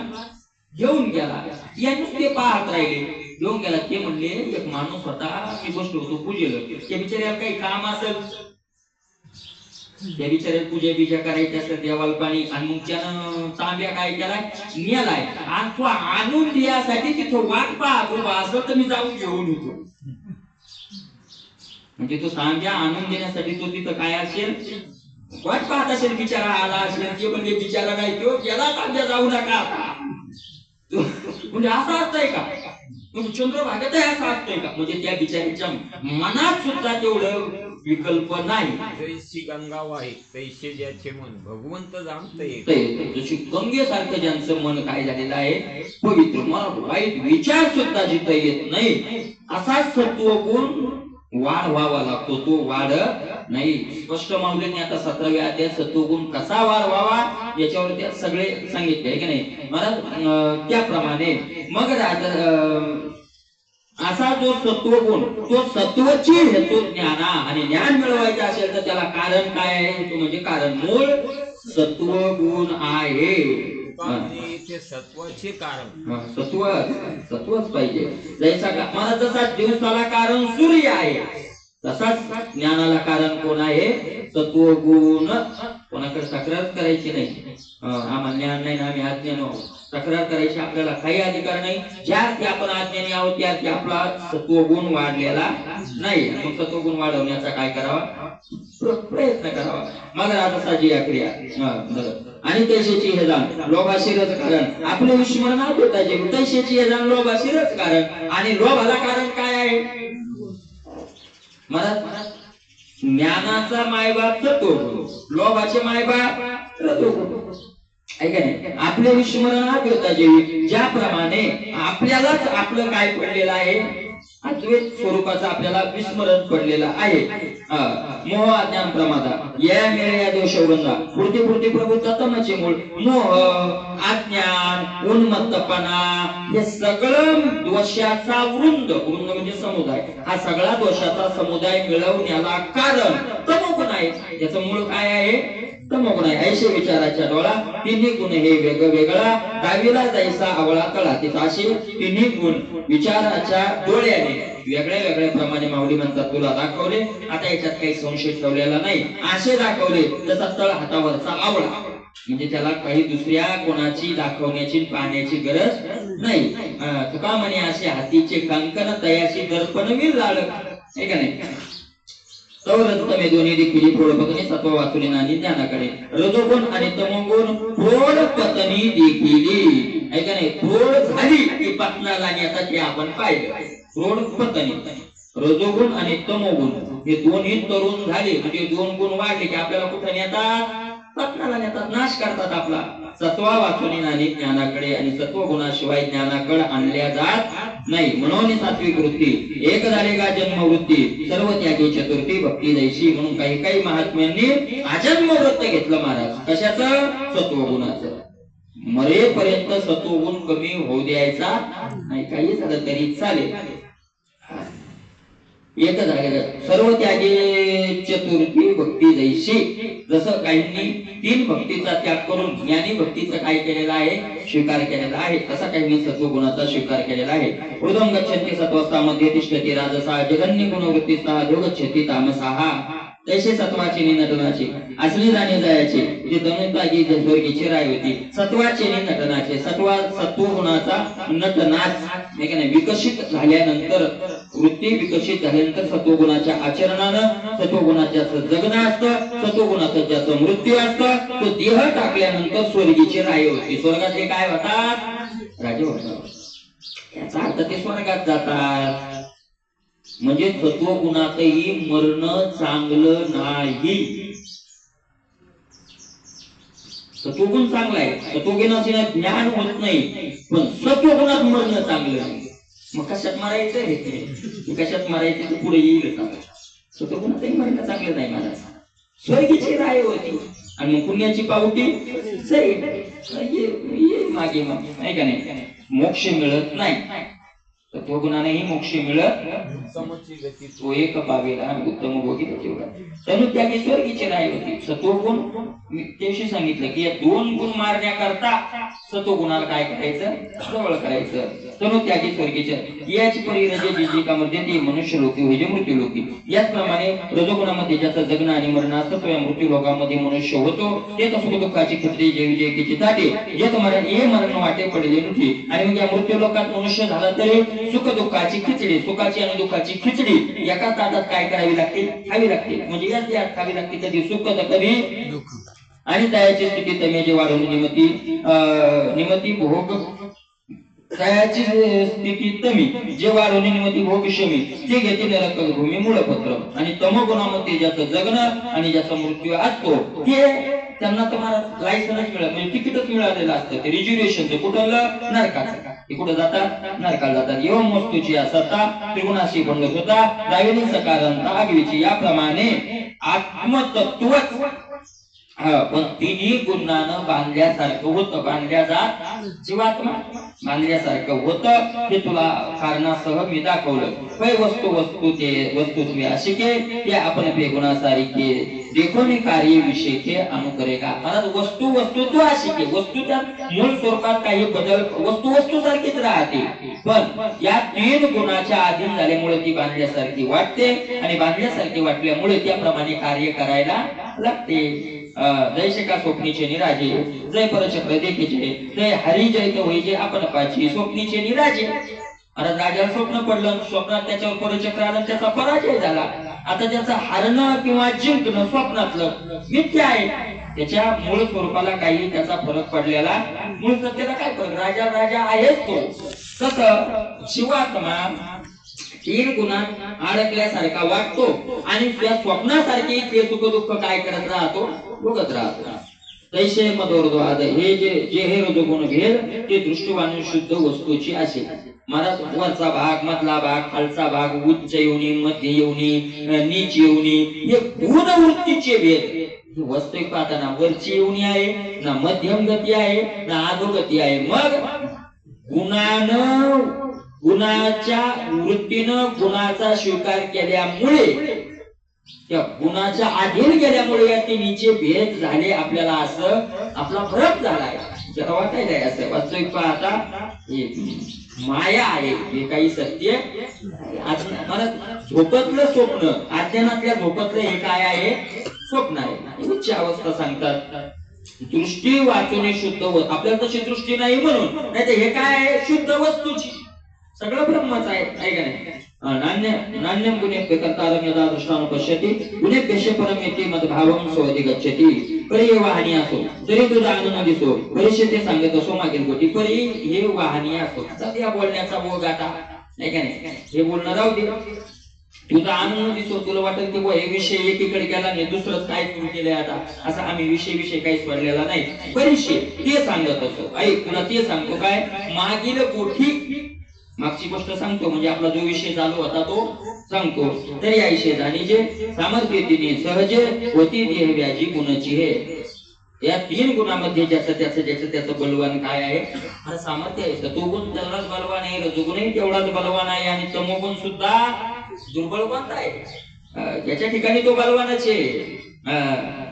घेऊन गेला, यांनीच ते पाहत राहिले, घेऊन गेला. ते म्हणले एक माणूस होता, मी बसलो होतो पूजेला, त्या बिचाऱ्याला काही काम असेल, त्या बिचाऱ्याला पूजा बिजा करायची असेल, देवाला पाणी, आणि मग त्यानं तांब्या काय केलाय, नेलाय आणि तो आणून द्यासाठी तिथं वाट पाहत उभा असं, तर मी जाऊन घेऊन येतो. म्हणजे तो तांब्या आणून देण्यासाठी तो तिथं काय असेल, वाट पाहत असेल, बिचारा आला असेल. ते म्हणजे बिचारा नाही, तो गेला तांब्या, जाऊ नका आता. म्हणजे असं असतंय का? म्हणजे चंद्रभागेत असं असतंय का? म्हणजे त्या बिचारीच्या मनात सुद्धा तेवढं विकल्प नाही. जैसी गंगा वाही तैसे ज्याचे मन भगवंत जाणते. जशी गंगेसारखं ज्यांचं मन काय झालेलं आहे, पवित्र, मला वाईट विचार सुद्धा जिथं येत नाही, असा सत्वगुण वाढवावा लागतो, तो वाढत नाही. स्पष्ट माऊलींनी आता 17व्या अध्यायात सत्वगुण कसा वाढवावा याच्यावर त्या सगळे सांगितले, आहे की नाही महाराज? त्याप्रमाणे मग असा जो सत्वगुण, तो सत्वची हेतू ज्ञाना, आणि ज्ञान मिळवायचं असेल तर त्याला कारण काय आहे, तो म्हणजे कारण मूळ सत्वगुण आहे. म्हणजे इथे सत्वाचे कारण सत्वच पाहिजे. जैसा मला जसा दिवसाला कारण सूर्य आहे, तसाच ज्ञानाला कारण कोण आहे, सत्वगुण. कोणाकडे तक्रार करायची नाही, आम्हाला ज्ञान नाही ना आम्ही अज्ञानी आहोत, तक्रार करायची आपल्याला काही अधिकार नाही. ज्यार्थी आपण अज्ञानी आहोत त्यार्थी आपला सत्वगुण वाढलेला नाही. मग सत्वगुण वाढवण्याचा काय करावा, प्रयत्न करावा. मग राजसाची या क्रिया आणि तैशेची हे जाण लोभाशीरच कारण. आपले विस्मरण होताचे तैशेची हे जाण लोभाशीरच कारण. आणि लोभाला कारण काय आहे, मला ज्ञानाचा मायबाप सत्वगुण, लोभाचे मायबाप रजोगुण. ऐका नाही, आपले विस्मरण होताचे ज्याप्रमाणे आपल्यालाच आपलं काय पडलेलं आहे, अद्वैत स्वरूपाचं आपल्याला विस्मरण पडलेलं आहे. मोह अज्ञान प्रमादा या मेळे या दोषवंदा पुरती प्रभूचा तमचे मूळ मोह अज्ञान उन्मत्तपणा हे सगळं दोषाचा वृंद म्हणजे समुदाय. हा सगळा दोषाचा समुदाय मिळवण्याला कारण तमोगुण आहे. याचं मूळ काय आहे, तमोगुण आहे. ऐशे विचाराच्या डोळा तिन्ही गुण हे वेगवेगळा दहावीला जायचा आवळा तळा तिचा असे तिन्ही गुण विचाराच्या डोळ्याने वेगळ्या वेगळ्या प्रमाणे माऊली म्हणतात तुला दाखवले. आता याच्यात काही संशय ठेवलेला नाही, असे दाखवले जसा तळ हातावरचा आवळा, म्हणजे त्याला काही दुसऱ्या कोणाची दाखवण्याची पाहण्याची गरज नाही. तुका म्हणे असे हातीचे कंकण तयाशी दर्पण विल लाड, हे का नाही. तवरच तमे दोन्ही देखील फोड पत्नी सत्व वाचुली नानी ज्ञानाकडे. रजोगुण आणि तमोगुण फोड पत्नी देखील, ऐका नाही, फोड झाली की पत्नाला नेता ते आपण पाहिलं. फोड पत्नी रजोगुण आणि तमोगुण हे दोन्ही तरुण झाले म्हणजे दोन गुण वाढले की आपल्याला कुठे नेतात, पत्नाला नेतात, नाश करतात आपला. सत्वा वाचुनी नानी ज्ञानाकडे, आणि सत्व गुणाशिवाय ज्ञानाकडे आणल्या जात नाही. म्हणून सात्विक वृत्ती एक झाले का जन्म वृत्ती सर्व त्यागी चतुर्थी भक्ती दैशी. म्हणून काही महात्म्यांनी अजन्म व्रत घेतलं महाराज. कशाचं, सत्वगुणाचं. मरेपर्यंत सत्वगुण कमी होऊ द्यायचा नाही, काही झालं तरी चालेल. एक झाले सर्व त्यागे चतुर्थी भक्ती दैशी. जसं काहींनी तीन भक्तीचा त्याग करून ज्ञानी भक्तीचा काय केलेला आहे, स्वीकार केलेला आहे, तसा काहींनी सत्वगुणाचा स्वीकार केलेला आहे. हृदम गच्छन्ति सत्वस्थामध्ये तिष्ठति राजसा जगन्य गुणवृत्तीचा योगच्छति तामसाहा. तैसे सत्वाची नि नटनाची असली जाणे जायचे जे धनुतागी स्वर्गीची राय होती. सत्वाचे नि नटनाचे सत्वगुणाचा नटनाच नाही विकसित झाल्यानंतर, वृत्ती विकसित झाल्यानंतर सत्वगुणाच्या आचरणानं सत्वगुणाच्या जगणं असतं. सत्वगुणाचं ज्याचं मृत्यू असतं तो देह टाकल्यानंतर स्वर्गीची राय होती. स्वर्गातले काय होतात, राजे होतात. याचा अर्थ ते स्वर्गात जातात. म्हणजे सत्वगुणातही मरण चांगलं नाही. सत्वगुण चांगला आहे, सत्वगुणाचे ज्ञान होत नाही, पण सत्वगुणात मरण चांगलं नाही. मग कशात मारायचं हे, कशात मारायचं ते पुढे येईल. सत्वगुणातही मरण चांगलं नाही महाराज. स्वर्गीची राय होती आणि मग पुण्याची पावटी मागे नाही का नाही, मोक्ष मिळत नाही. सत्वगुणानेही मोक्ष मिळत समची गती तो एक पावेला उत्तम भोगी तनु त्यागी स्वर्गीची राय होती. सत्वगुण त्याशी सांगितलं की या दोन गुण मारण्याकरता सत्वगुणाला काय करायचं, जवळ करायचं. तनु त्यागी स्वर्गीच्या याची परिरजे जिजिकामध्ये ती मनुष्य लोकी म्हणजे मृत्यू लोकी. याचप्रमाणे रजोगुणामध्ये ज्याचं जगणं आणि मरण असतं तो या मृत्यू लोकामध्ये मनुष्य होतो. ते तर सुख दुःखाची खत्री जेवी जयकीची ताटे जे मरण हे मरण वाटे पडले नव्हते. आणि मग या मृत्यू लोकात मनुष्य झाला तरी सुख दुःखाची खिचडी, सुखाची आणि दुःखाची खिचडी एका ताटात काय करावी लागते, खावी लागते. म्हणजे याच यात खावी लागते, कधी सुख तर कधी दुःख. आणि दयाची स्थिती तमेजे वाढवून निमती भोग दयाची स्थिती तमी जे वाढवून निमती भोग शमी जे घेते नरक भूमी मूळपत्र. आणि तमोगुणामध्ये ज्याचं जगणं आणि ज्याचा मृत्यू असतो हे त्यांना तुम्हाला लायसन्स मिळत म्हणजे तिकीटच मिळालेलं असतं. ते रिझर्वेशन कुठं, नरकाचं. ते कुठं जातात, नरकाला जातात. एवढं वस्तूची सत्ता त्रिगुणाशी बंधत होता दाविनी सकारांता आगवीची. याप्रमाणे आत्मतत्वच पण तिन्ही गुणानं बांधल्यासारखं होतं, बांधल्या जात जीवात्मा बांधल्यासारखं होतं. हे तुला कारणासह मी दाखवलं. वै वस्तू वस्तू ते वस्तुत्व असे के ते आपण बेगुणा सारिखे देखो मी कार्य विषय के अनुकरेगा. महाराज वस्तू वस्तुत्व अशी के वस्तूच्या मूळ स्वरूपात काही बदल वस्तू वस्तू सारखीच राहते, पण या तीन गुणाच्या अधीन झाल्यामुळे ती बांधल्यासारखी वाटते आणि बांधल्यासारखी वाटल्यामुळे त्याप्रमाणे कार्य करायला लागते. जैसे का स्वप्नीचे निराजे जय परचक्र देखीचे जय हरी जय तो होई जे आपण पाची स्वप्नीचे निराजे. अरे राजाला स्वप्न पडलं, स्वप्नात त्याच्यावर परचक्र आलं, त्याचा पराजय झाला. आता त्याचं हरणं किंवा जिंकणं स्वप्नातलं मिथ्या आहे, त्याच्या मूळ स्वरूपाला काही त्याचा फरक पडलेला मूळ सत्याला काय फरक. राजा राजा आहेच तो. तसं शिवात्मा तीन गुणात अडकल्यासारखा वाटतो आणि त्या स्वप्नासारखी ते सुख दुःख काय करत राहतो, भोगत राहतो. तैसे मदोर्द्वाद हे जे हे रजोगुण भेद ते दृष्टिवान शुद्ध वस्तूची असे. महाराज वरचा भाग, मधला भाग, खालचा भाग, उच्च योनी, मध्य योनी, नीच योनी, हे गुण वृत्तीचे भेद. वस्तू पाहताना वरची योनी आहे ना, मध्यम गती आहे ना, अधोगती आहे. मग गुणाच्या वृत्तीनं गुणाचा स्वीकार केल्यामुळे, त्या गुणाच्या अधीन गेल्यामुळे या तिन्हीचे भेद झाले आपल्याला, असं आपला फरक झालाय. जरा वाटायला असं वास्तविक पाहता हे माया आहे, हे काही सत्य. मला झोपतलं स्वप्न, अज्ञानातल्या झोपतलं हे काय आहे, स्वप्न आहे. उच्च अवस्था सांगतात. दृष्टी वाचून शुद्ध आपल्याला तशी दृष्टी नाही म्हणून, नाही तर हे काय आहे, शुद्ध वस्तूची सगळं ब्रह्मच आहे का नाही. नान्यम गुणे कर्तारं यदा दृष्टानं पश्यति गुणेभ्यश्च परमेति मद्भावं सोऽधि गच्छति. परी हे वाहनी असो तरी तुझा आनंद दिसो, परीक्षे ते सांगत असो मागील गोटी. परी हे वाहनी असो, आता या बोलण्याचा बोग आता नाही का नाही, हे बोलणं राहू दे. तुझा आनंद दिसो, तुला वाटेल की हे विषय एकीकडे गेला नाही, दुसरंच काय सुरू केलंय आता, असं आम्ही विषय काहीच पडलेला नाही. परीक्षे ते सांगत असो, ऐक तुला ते सांगतो काय, मागील गोठी मागची गोष्ट सांगतो, म्हणजे आपला जो विषय चालू होता तो सांगतो. तरी आईशे जाणी जे सामर्थ्य तिने सहज होती देह व्याजी गुणाची हे. या तीन गुणामध्ये ज्याचं बलवान काय आहे, हा सामर्थ्य आहे. सतोगुण तेवढाच बलवान आहे, रजोगुणही तेवढाच बलवान आहे आणि तमोगुण सुद्धा दुर्बलवंत आहे. ज्याच्या ठिकाणी तो बलवानच आहे,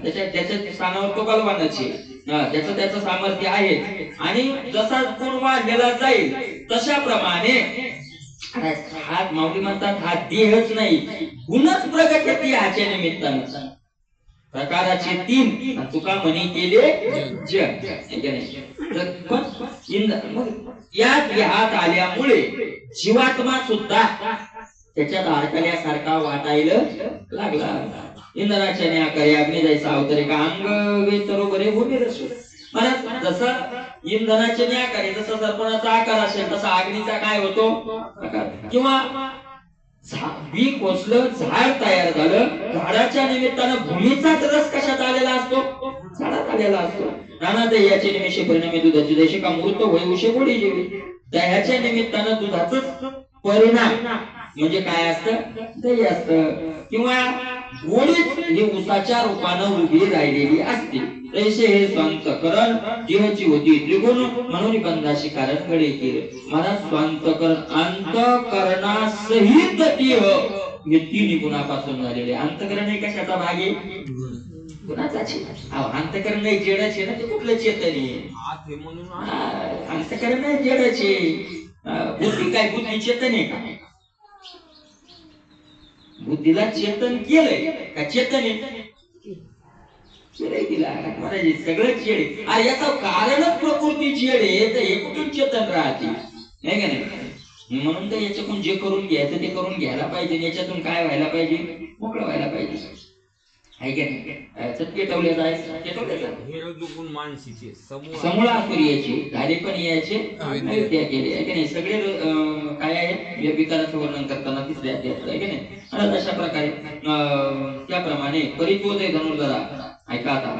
त्याच्या स्थानावर तो बलवानच आहे, त्याचं सामर्थ्य आहे. आणि जसा गुण वाढलेला जाईल तशा प्रमाणे हा माऊली म्हणतात, हा देहच नाही गुणच प्रगट होती ह्याच्या निमित्तानं. प्रकाराचे तीन तुका म्हणी केले जग. या देहात आल्यामुळे जीवात्मा सुद्धा त्याच्यात अडकल्यासारखा वाटायला लागला. इंद्राच्या न्याकरे अग्नी जायचा अवतरे का अंग वेतरोबरे भूमी रसू. मला जसं इंधनाचे न्याकरे, जसं सर्पणाचा आकार असेल तसा अग्नीचा काय होतो आकार. किंवा बी कोसलं, झाड तयार झालं, झाडाच्या निमित्तानं भूमीचाच रस कशात आलेला असतो, झाडात आलेला असतो. नाना दह्याचे निमिषे परिणामी दुधाची जशी का मृत होय उशे गोडी जेवी. दह्याच्या निमित्तानं दुधाच परिणाम म्हणजे काय असतं, दही असतं. किंवा गोडीच ही उसाच्या रूपानं उभी राहिलेली असते. तैसे हे स्वांतकरण देहाची होती त्रिगुण म्हणून बंधाशी कारण घडे केले. मला स्वांतकरण अंतकरणासहित देह हे तिन्ही गुणापासून झालेले. अंतकरण हे कशाचा भाग आहे, गुणाचाच. अंतकरण नाही जेडाचे ना, ते कुठलं चेतन आहे, अंतकरण नाही जेडाचे. बुद्धी काय, बुद्धी चेतन आहे का, बुद्धीला चेतन केलंय का, चेतन आहे तिला सगळं चेड. अरे याचं कारणच प्रकृती चेड आहे, तर हे कुठून चेतन राहते नाही का नाही. म्हणून तर याच्यातून जे करून घ्यायचं ते करून घ्यायला पाहिजे. याच्यातून काय व्हायला पाहिजे, मोकळं व्हायला पाहिजे. समूळ आसुरीयाचे झाले पण याचे अयोध्या केले आहे की नाही. सगळे काय आहे विकाराचं वर्णन करताना तिसऱ्या अध्यायात आहे की नाही. अशा प्रकारे त्याप्रमाणे परित्वोदय धनुर्धरा ऐका आता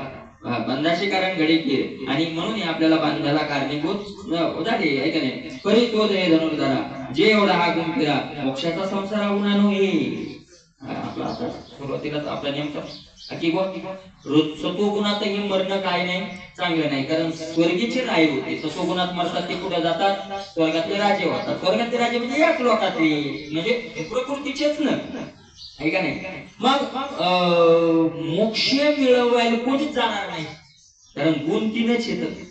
बंधाशी कारण घडी केले आणि म्हणून आपल्याला बांधायला कारणीभूत झाले आहे की नाही. परित्वोदय धनुर्धरा जे एवढा हा गुण फिरा मोक्षाचा संसार होणार नाही. आपला आता सुरुवातीलाच आपला नेमका की सत्वगुणातही मरणं काय नाही, चांगलं नाही. कारण स्वर्गीचे राय होते, सत्वगुणात मरतात ते कुठे जातात? स्वर्गातले राजे होतात. स्वर्गातले राजे म्हणजे याच लोकातले, म्हणजे प्रकृतीचेच ना, आहे का नाही? मग मोक्ष मिळवायला कोणीच जाणार नाही, कारण गुण तीनच येतात,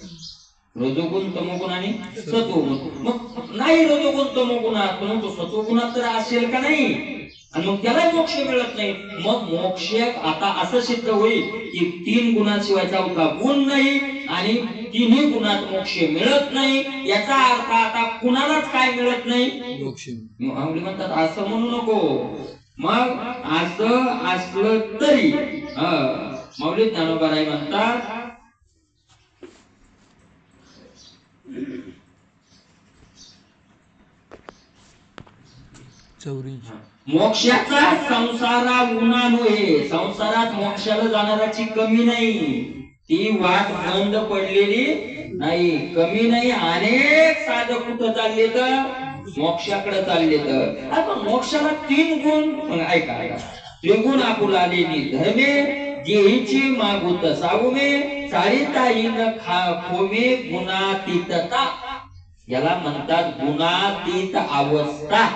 रजोगुण, तमोगुण आणि सत्वगुण. मग नाही रजोगुण तमोगुणात, परंतु सत्वगुणात तर असेल का नाही, आणि मग त्याला मोक्ष मिळत नाही. मग मोक्ष आता असं सिद्ध होईल की 3 गुणाशिवाय चौथा गुण नाही, आणि 3ही गुणात मोक्ष मिळत नाही. याचा अर्थ आता कुणालाच काय मिळत नाही? मोक्ष. म्हणतात असं म्हणू नको. मग असं असलं तरी मौलिक ज्ञानोबाराय म्हणतात मोक्षाचा संसारा उन्हा नव्हे, संसारात मोक्षाला जाणाराची कमी नाही, ती वाट बंद पडलेली नाही, कमी नाही. अनेक साधक कुठं चालले तर मोक्षाकडे चालले तर. आता मोक्षाला 3 गुण, ऐका त्रिगुण आपुलाले धर्मे, जेहीची मागूत सावमे, चाळीताईन खोमे गुणातीतता. याला म्हणतात गुणातीत अवस्था.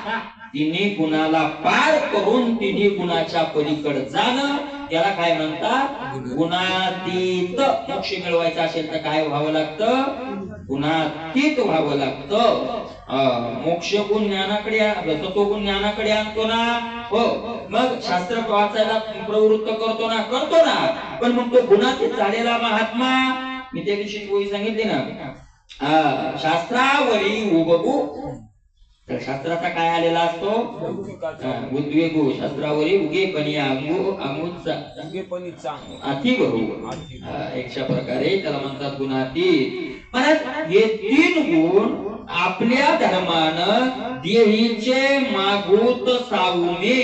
3 गुणाला पार करून 3 गुणाच्या पलीकडे जाणं, याला काय म्हणतात? गुणातीत. मोक्ष मिळवायचा असेल तर काय व्हावं लागतं? गुणातीत व्हावं लागतं. मोक्ष गुण ज्ञानाकडे, सत्वगुण ज्ञानाकडे आणतो ना, हो. मग शास्त्र वाचायला प्रवृत्त करतो ना, पण मग तो गुणातीत झालेला महात्मा, मी त्या दिवशी गोळी सांगितली ना, शास्त्रावरी उबगू. तर शास्त्राचा काय आलेला असतो? उद्वेगो. शास्त्रावरी उगेपणी अति बरोबर, एकशा प्रकारे त्याला म्हणतात गुणातीत. हे 3 गुण आपल्या धर्मानं देहीचे मागूत सावमे,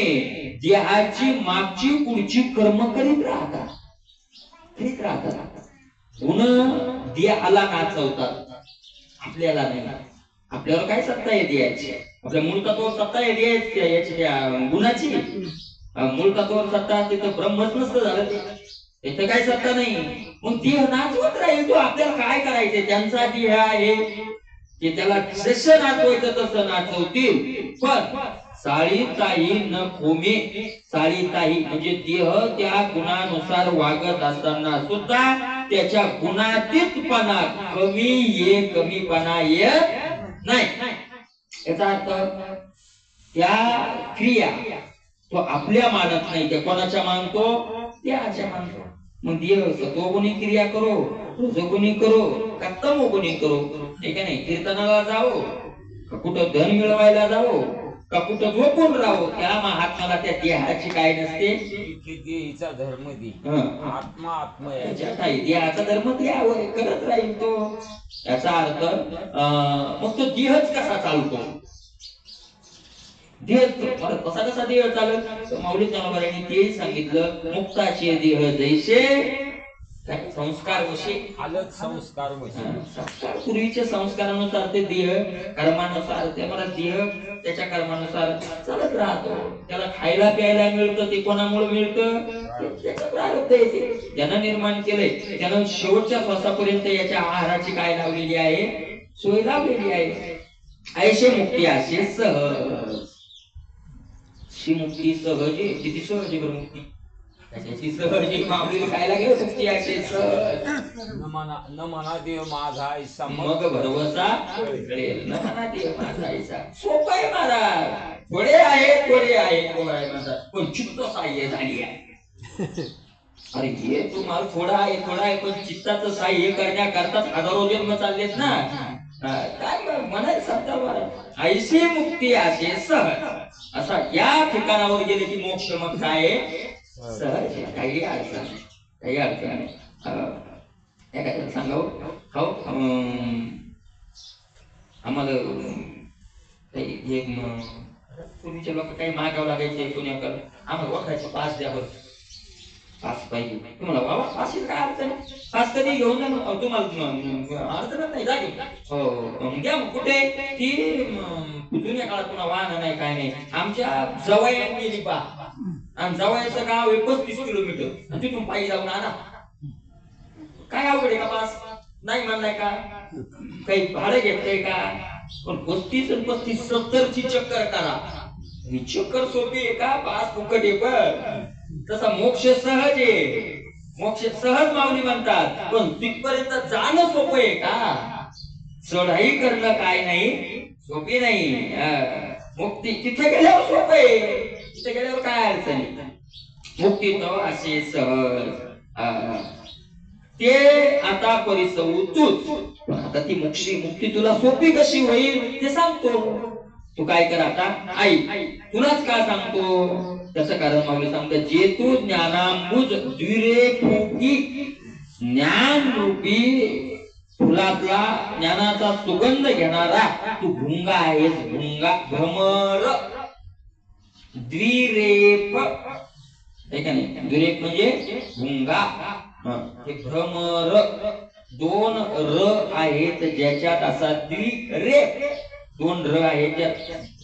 देहाची मागची पुढची कर्म करीत राहतात. गुण देहाला नाचवतात, आपल्याला नाही. आपल्याला काय सत्ता आहे द्यायची? आपल्या मूळ तत्वावर सत्ता आहे द्यायची याची गुणाची. मूळ तत्वावर सत्ता असते तर ब्रह्मच नसतं झालं, इथं काय सत्ता नाही. मग देह नाचवत राहील, तो आपल्याला काय करायचंय? त्यांचा देह आहे की त्याला जसं नाचवायचं तसं नाचवतील. पण साळीताही न खोमे, साळीताही म्हणजे देह त्या गुणानुसार वागत असताना सुद्धा त्याच्या गुणातीतपणा कमीपणा येत नाही. याचा अर्थ त्या क्रिया तो आपल्या मानत नाही, त्या कोणाच्या मानतो? त्याच्या मानतो. मग देह सत्वगुणी क्रिया करो, रजोगुणी करो का तमोगुणी करो, ठीक आहे नाही? कीर्तनाला जावो का कुठं धन मिळवायला जावो का कुठं झोपून राहो, त्या महात्माला त्या देहाची काय नसते. देहीचा धर्म दे, आत्मा आत्मा देहाचा धर्म करत राहील तो. याचा अर्थ मग तो देहच कसा चालतो? देह कसा देह चालत? मौलिक ज्ञानोबारायांनी तेही सांगितलं, मुक्ताचे देह जैसे संस्कार वशी अलग संस्कार वशी. पूर्वीच्या संस्कारानुसार ते देह कर्मानुसार, त्यामुळे देह त्याच्या कर्मानुसार चालत राहतो. त्याला खायला प्यायला मिळतं, ते कोणामुळे मिळतं? त्याचं प्रारब्ध आहे ते, ज्यानं निर्माण केलंय त्यानं शेवटच्या श्वासापर्यंत याच्या आहाराची काय लावलेली आहे? सोय लावलेली आहे. ऐशे मुक्ती असे सहज. शी मुक्ती सहज, किती सहज बरं मुक्ती. खायला गेलो मुक्ती असे सहज. न म्हणा देव माझा ऐसा, मग भरवसा कळेल. न म्हणा देव माझा ऐसा. सोपं आहे महाराज. थोडे आहे पण चित्त साह्य झाली आहे. अरे हे तुम्हाला थोडा आहे पण चित्ताचं साह्य करण्याकरताच हजारो जन्म चाललेत ना. काय म्हणायचं शब्दावर ऐशी मुक्ती असे सहज. असा या ठिकाणावर गेले की मोक्ष मग काय? सहज. काही अडचण नाही. काय सांगावं? हो, आम्हाला हे पूर्वीचे लोक काही मागावं लागायचे पुण्याकर, आम्हाला ओळखायचे पास द्या बरं, पास पाहिजे तुम्हाला. बाबा पास काय अडचण? पास कधी घेऊन जा तुम्हाला, अडचणच नाही, जागे. हो घ्या. कुठे? ती जुन्या काळात पुन्हा वाहन नाही काय नाही. आमच्या जवळ गेली पा आणि जवळचं गाव आहे 35 किलोमीटर आणि तिथून पायी जाऊन आणा. काय अवघड आहे का पास? नाही म्हणलाय का? काही भाडं घेतलंय का? पण 35 आणि 35 70ची चक्कर करा. ही चक्कर सोपी आहे का? पास फुकट आहे. पण तसा मोक्ष सहज आहे. मोक्ष सहज माऊली म्हणतात, पण तिथपर्यंत जाणं सोपं आहे का? चढाई करणं काय नाही, सोपी नाही. मुक्ती तिथे गेल्यावर सोपं आहे. तिथे गेल्यावर काय अडचण आहे? मुक्ती तो असे सहज. ते आता परिसव तूच. आता ती मुक्ती तुला सोपी कशी होईल ते सांगतो. तू काय कर आता आई, तुलाच का सांगतो? त्याचं कारण माऊली सांगतात, जे तू ज्ञानांबुज द्विरे फुकी, ज्ञान रूपी फुलातला ज्ञानाचा सुगंध घेणारा तू भुंगा आहेस. भुंगा, भ्रमर. द्विरेफ आहे का नाही? द्विरेफ म्हणजे भुंगा. हे भ्रमर. 2 र आहेत ज्याच्यात असा द्विरेफ. 2 र आहेत ज्यात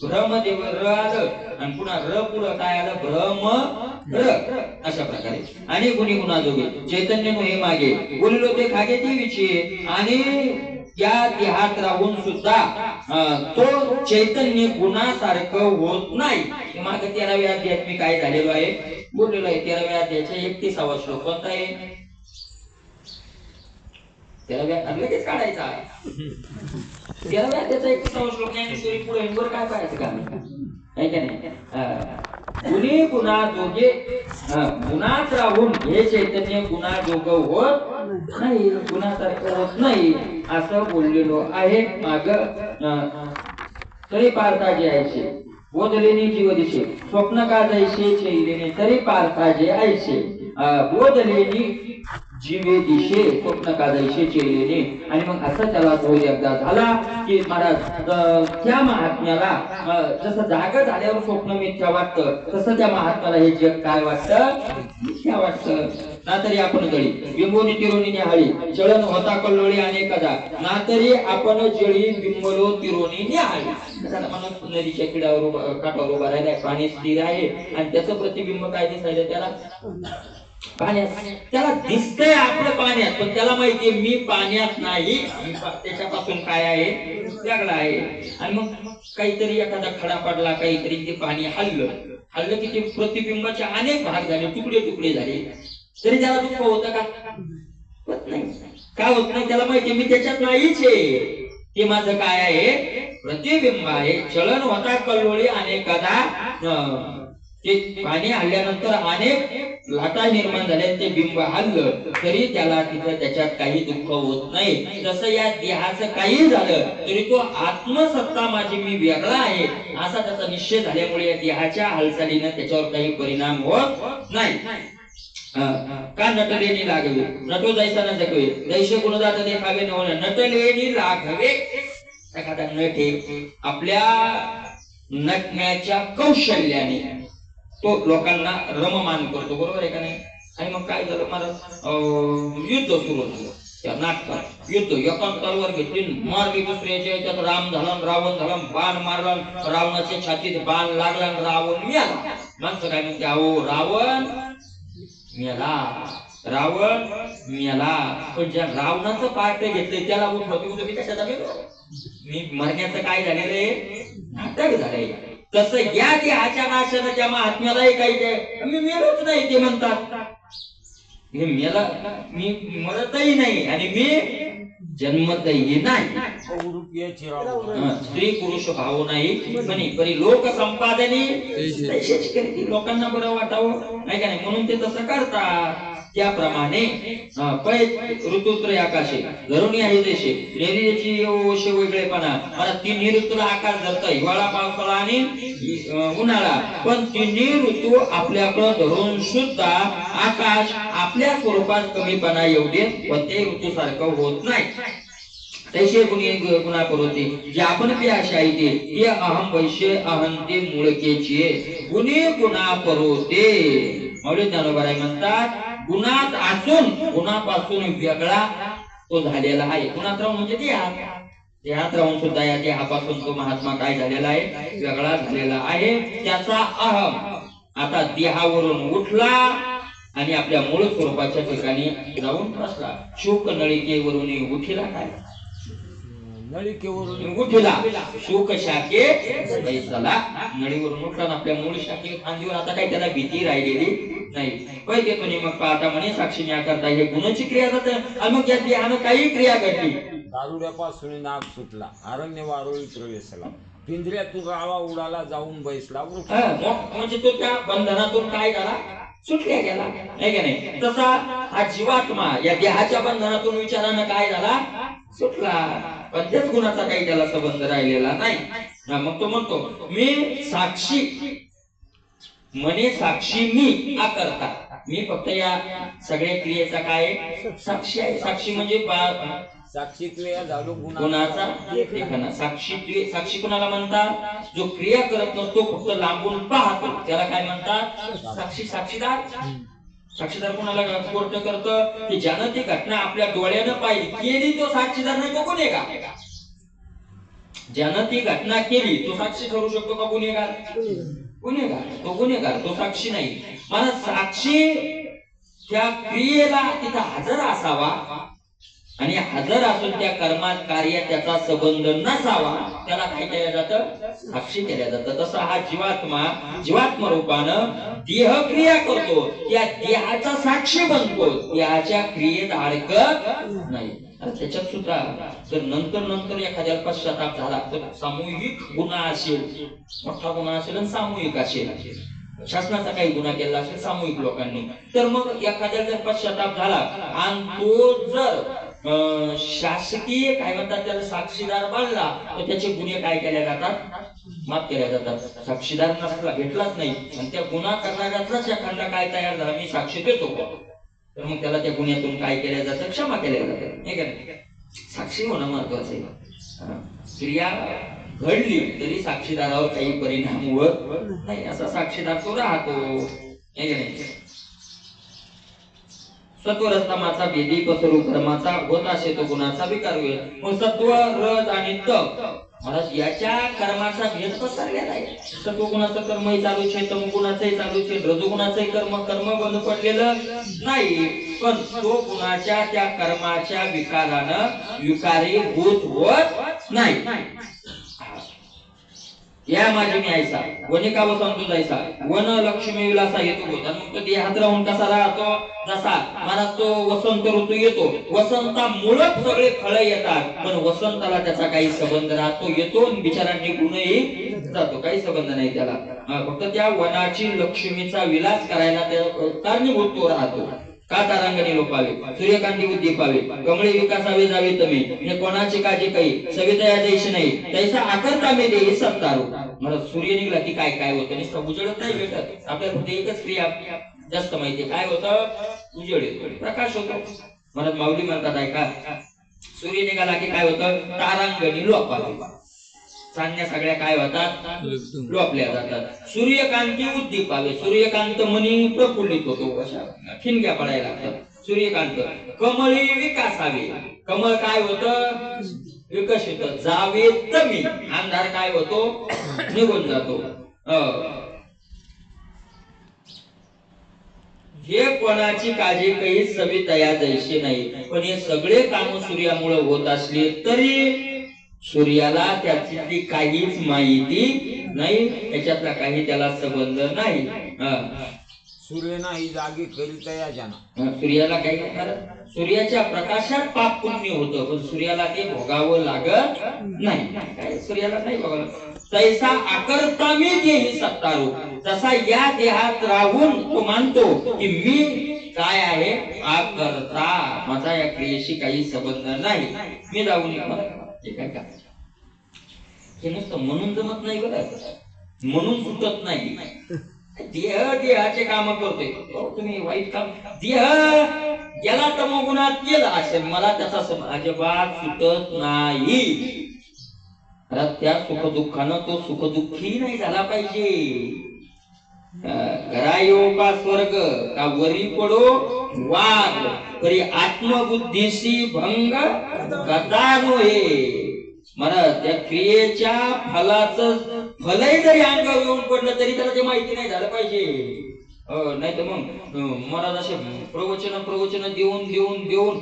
भ्रमदेव र आलं आणि पुन्हा र पुढं काय आलं? भ्रम र. अशा प्रकारे आणि गुणी गुणाजोगे चैतन्य हे मागे बोललो ते खागे ती विचे. आणि त्या देहात राहून सुद्धा तो चैतन्य गुणासारखं होत नाही. मागे 13व्या अध्यायात मी काय झालेलो आहे बोललेलो आहे. 13व्या अध्यायाचा 31वा श्लोक कोणता आहे? 13व्या लगेच काढायचा. 13व्या अध्यायाचा 31वा श्लोक ज्ञानेश्वरी पुढे वर काय पाहायचं का आहे का नाही? गुणी गुणाजोगे गुणात राहून हे चैतन्य गुणाजोग होत नाही, गुणासारखं होत नाही असं बोललेलो आहे माग. तरी पारता जे ऐसे बोधलेनी जीव दिशे, स्वप्न का जैसे छैलेने तरी पारता जे ऐसे बोधलेनी जीवे दिशे, स्वप्न का जैसे छैलेने. आणि मग असं त्याला तो एकदा झाला की महाराज त्या महात्म्याला जसं जाग झाल्यावर स्वप्न मिथ्या वाटतं, तसं त्या महात्म्याला हे जग काय वाटतं? मिथ्या वाटतं. ना तरी आपण गळी बिंबोनी तिरोनी निहाळी, चळण होता कल्लोळी अनेकदा. ना तरी आपण जळी बिंबलो तिरोनी निहाळी. माणूस नदीच्या किडावर काठावर उभा राहिलाय, पाणी स्थिर आहे आणि त्याचं प्रतिबिंब काय दिसायला त्याला? पाण्यात. त्याला दिसतंय आपलं पाण्यात, पण त्याला माहितीये मी पाण्यात नाही, त्याच्यापासून काय आहे? वेगळा आहे. आणि मग काहीतरी एखादा खडा पडला, काहीतरी ते पाणी हल्लं की ते प्रतिबिंबाचे अनेक भाग झाले, तुकडे तुकडे झाले, तरी त्याला दुःख होतं का? होत नाही. का होत नाही? त्याला माहिती मी त्याच्यात नाहीच आहे. ते माझं काय आहे? प्रतिबिंब आहे. चलन होता कल्लोळी अनेकदा. ते पाणी हल्ल्यानंतर अनेक लाटा निर्माण झाल्या, ते बिंब हल्लं तरी त्याला तिथं त्याच्यात काही दुःख होत नाही. जसं या देहाचं काही झालं तरी तो आत्मसत्ता माझी, मी वेगळा आहे असा त्याचा निश्चय झाल्यामुळे या देहाच्या हालचालीनं त्याच्यावर काही परिणाम होत नाही. का नटलेनी लागवे नटो जैसा न जगवे, जैसे गुणदात देखावे न नटलेनी लागवे. एखादा नट आपल्या नटण्याच्या कौशल्याने तो लोकांना रममान करतो, बरोबर आहे का नाही? आणि मग काय झालं महाराज? युद्ध सुरू झालं. त्या नाटकात युद्ध, एका तलवार घेतली मारली, दुसऱ्याच्या याच्यात राम झाला, रावण झाला, बाण मारला, रावणाच्या छातीत बाण लागला, रावण मेला. माणसं काय म्हणते? अहो रावण मेला, रावण मेला. पण ज्या रावणाचं पाठ घेतलंय त्याला उठवते, मी कशाचा गेलो? मी मरण्याचं काय झालेलं आहे? नाटक झालंय. तसं या देहाच्या नाशानं त्या महात्म्यालाही काही मी मेलोच नाही ते म्हणतात. मी मेला, मी मरतही नाही आणि मी जन्मतही नाही. स्त्री पुरुष भाव नाही म्हणे, परी लोक संपादने लोकांना बरं वाटावं नाही का नाही, म्हणून ते तसं करतात. त्याप्रमाणे पै ऋतुत्रय आकाशे धरुणी आहे देशे नेलीची ओशे वेगळेपणा. मला तिन्ही ऋतूला आकार धरतं, हिवाळा, पावसाळा आणि उन्हाळा. पण तिन्ही ऋतू आपल्याकडं धरून सुद्धा आकाश आपल्या स्वरूपात कमीपणा एवढे कोणत्याही ऋतू सारखं होत नाही. तैसे गुणी गुणा करोते, जे आपण प्याशा आहे ते अहम वैश्य अहंते मूळकेची गुणी गुणा करोते. माऊली ज्ञानोबा म्हणतात, गुणात असून गुणापासून वेगळा तो झालेला आहे. गुणात राहून म्हणजे देहात राहून सुद्धा या देहापासून तो महात्मा काय झालेला आहे? वेगळा झालेला आहे. त्याचा अहम आता देहावरून उठला आणि आपल्या मूळ स्वरूपाच्या ठिकाणी जाऊन बसला. शोक नळिकेवरून उठिला काय? नळिकेवरून उठिला शोक शाखे बैसला. नळीवरून उठला आपल्या मूळ शाखे खांदीवर. आता काही त्याला भीती राहिलेली नाही. पहिले तो मग पाहता म्हणे साक्षी न्या करता हे गुणाची क्रिया जाते. आणि मग या देहानं काही क्रिया घडली. दारुड्यापासून नाग सुटला, अरण्य वारुळी प्रवेशला, पिंजऱ्यातून राळा उडाला, जाऊन बैसला वृक्ष. म्हणजे तो त्या बंधनातून काय झाला? सुटल्या गेला, नाही का नाही? तसा हा जीवात्मा या देहाच्या बंधनातून विचारानं काय झाला? सुटला. पण त्याच गुणाचा काही त्याला संबंध राहिलेला नाही. मग तो म्हणतो मी साक्षी, म्हणे साक्षी मी अकर्ता. मी फक्त या सगळ्या क्रियेचा काय साक्षी आहे. साक्षी म्हणजे साक्षीत्व झालो गुणाचा देखणा. साक्षी, साक्षी कुणाला म्हणतात? जो क्रिया करत नसतो, फक्त लांबून पाहतो, त्याला काय म्हणतात? साक्षी. साक्षीदार. साक्षीदार कुणाला गोष्ट करतं की ज्यानं ती घटना आपल्या डोळ्यानं पाहिली केली तो साक्षीदार नाही, तो गुन्हेगार. ज्यानं ती घटना केली तो साक्षी ठरू शकतो का गुन्हेगार? गुन्हेगार. तो गुन्हेगार, तो साक्षी नाही. मला साक्षी त्या क्रियेला तिथं हजर असावा आणि हजर असून त्या कर्मात कार्यात त्याचा संबंध नसावा, त्याला काय केलं जातं? साक्षी केलं जातं. तसा हा जीवात्मा जीवात्म रूपानं देह क्रिया करतो, त्या देहाचा साक्षी बनतो, देहाच्या क्रियेत अडकत नाही. त्याच्यात सुद्धा जर नंतर एखाद्याला पश्चाताप झाला तर सामूहिक गुन्हा असेल, मोठा गुन्हा असेल आणि सामूहिक असेल, शासनाचा काही गुन्हा केला असेल सामूहिक लोकांनी, तर मग एखाद्याला जर पश्चाताप झाला आणि तो जर शासकीय काय म्हणतात त्याला साक्षीदार बनला तर त्याचे गुन्हे काय केले जातात? माफ केले जातात. साक्षीदार नसला, भेटलाच नाही आणि त्या गुन्हा करणाऱ्याचाच एखादा काय तयार झाला मी साक्षी देतो, तर मग त्याला त्या गुन्ह्यातून काय केलं जातं? क्षमा केल्या जातं, नाही का? साक्षी होणं महत्वाचं आहे. क्रिया घडली तरी साक्षीदारावर काही परिणाम होत नाही, असा साक्षीदार तो राहतो, नाही का नाही? सत्वरस्तमाचा भेदी पसरू कर्माचा होत असे तो गुणाचा विकार होईल. मग सत्व, रज आणि तप महाराज याच्या कर्माचा भेद पसरलेला आहे. सत्व गुणाचं कर्मही चालूच आहे, तम गुणाचंही चालूच आहे, रजोगुणाचंही कर्म बंद पडलेलं नाही. पण तो गुणाच्या त्या कर्माच्या विकारानं विकारीभूत होत नाही. या माझी मी ऐसा वनिका वसंत जायचा वन लक्ष्मी विलासा येतो होता. मग तो देहात राहून कसा राहतो? जसा मला तो वसंत ऋतू येतो, वसंतामुळेच सगळे फळं येतात, पण वसंताला त्याचा काही संबंध राहतो, येतो आणि बिचारा निघूनही जातो, काही संबंध नाही त्याला. फक्त त्या वनाची लक्ष्मीचा विलास करायला त्या कारणीभूत तो राहतो. का तारांगणी लोपावे, सूर्यकांती उद्दीपावे, कमळे विकासावे जावे तमे, हे कोणाची काळजी काही सविता देश नाही तैसा आकर्ता मे देही सत्तारू. मला सूर्य निघला की काय काय होतं? नुसतं उजेडत नाही भेटत आपल्याला, फक्त एकच क्रिया जास्त माहिती. काय होतं? उजेड येतो, प्रकाश होतो. म्हणत माऊली म्हणतात ऐका, सूर्य निघाला की काय होतं? तारांगणी लोपावे, चांदण्या सगळ्या काय होतात? लोपल्या जातात. सूर्यकांती उद्दीपावे, सूर्यकांत मनी प्रफुल्लित होतो, अशा ठिणग्या पडायला लागतात. सूर्यकांत. कमळी विकासावे, कमळ काय होतं? विकसित जावे तमी, अंधार काय होतो? निघून जातो. हे कोणाची काळजी काही सवितया जैशी नाही. पण हे सगळे काम सूर्यामुळे होत असले तरी सूर्याला त्याची काहीच माहिती नाही, त्याच्यातला काही त्याला संबंध नाही. सूर्य नाही जागी करीता या जना. सूर्याला काही सूर्याच्या प्रकाशात पाप पुण्य होतं, पण सूर्याला ते भोगावं लागत नाही. काय सूर्याला नाही भोगावं. तैसा आकर्ता मी देही सत्तारू, तसा या देहात राहून तो मानतो की मी काय आहे? आकर्ता, माझा या क्रियेशी काही संबंध नाही, मी जाऊन हे नुसतं म्हणून जमत नाही बरं, म्हणून सुटत नाही. देह देहाचे काम करतोय. तुम्ही वाईट काम, देह गेला तमोगुणात केला असेल, मला त्याचा अजिबात सुटत नाही. त्या सुखदुःखानं तो सुखदुःखी नाही झाला पाहिजे. घरायो का स्वर्ग का वरी पडो वाद, तरी आत्मबुद्धीशी भंग कदा नोहे. मला त्या क्रियेच्या फलाचं फलही जरी अंगावर येऊन पडलं तरी त्याला ते माहिती नाही झालं पाहिजे. नाही तर मग मला जसे प्रवचन देऊन देऊन देऊन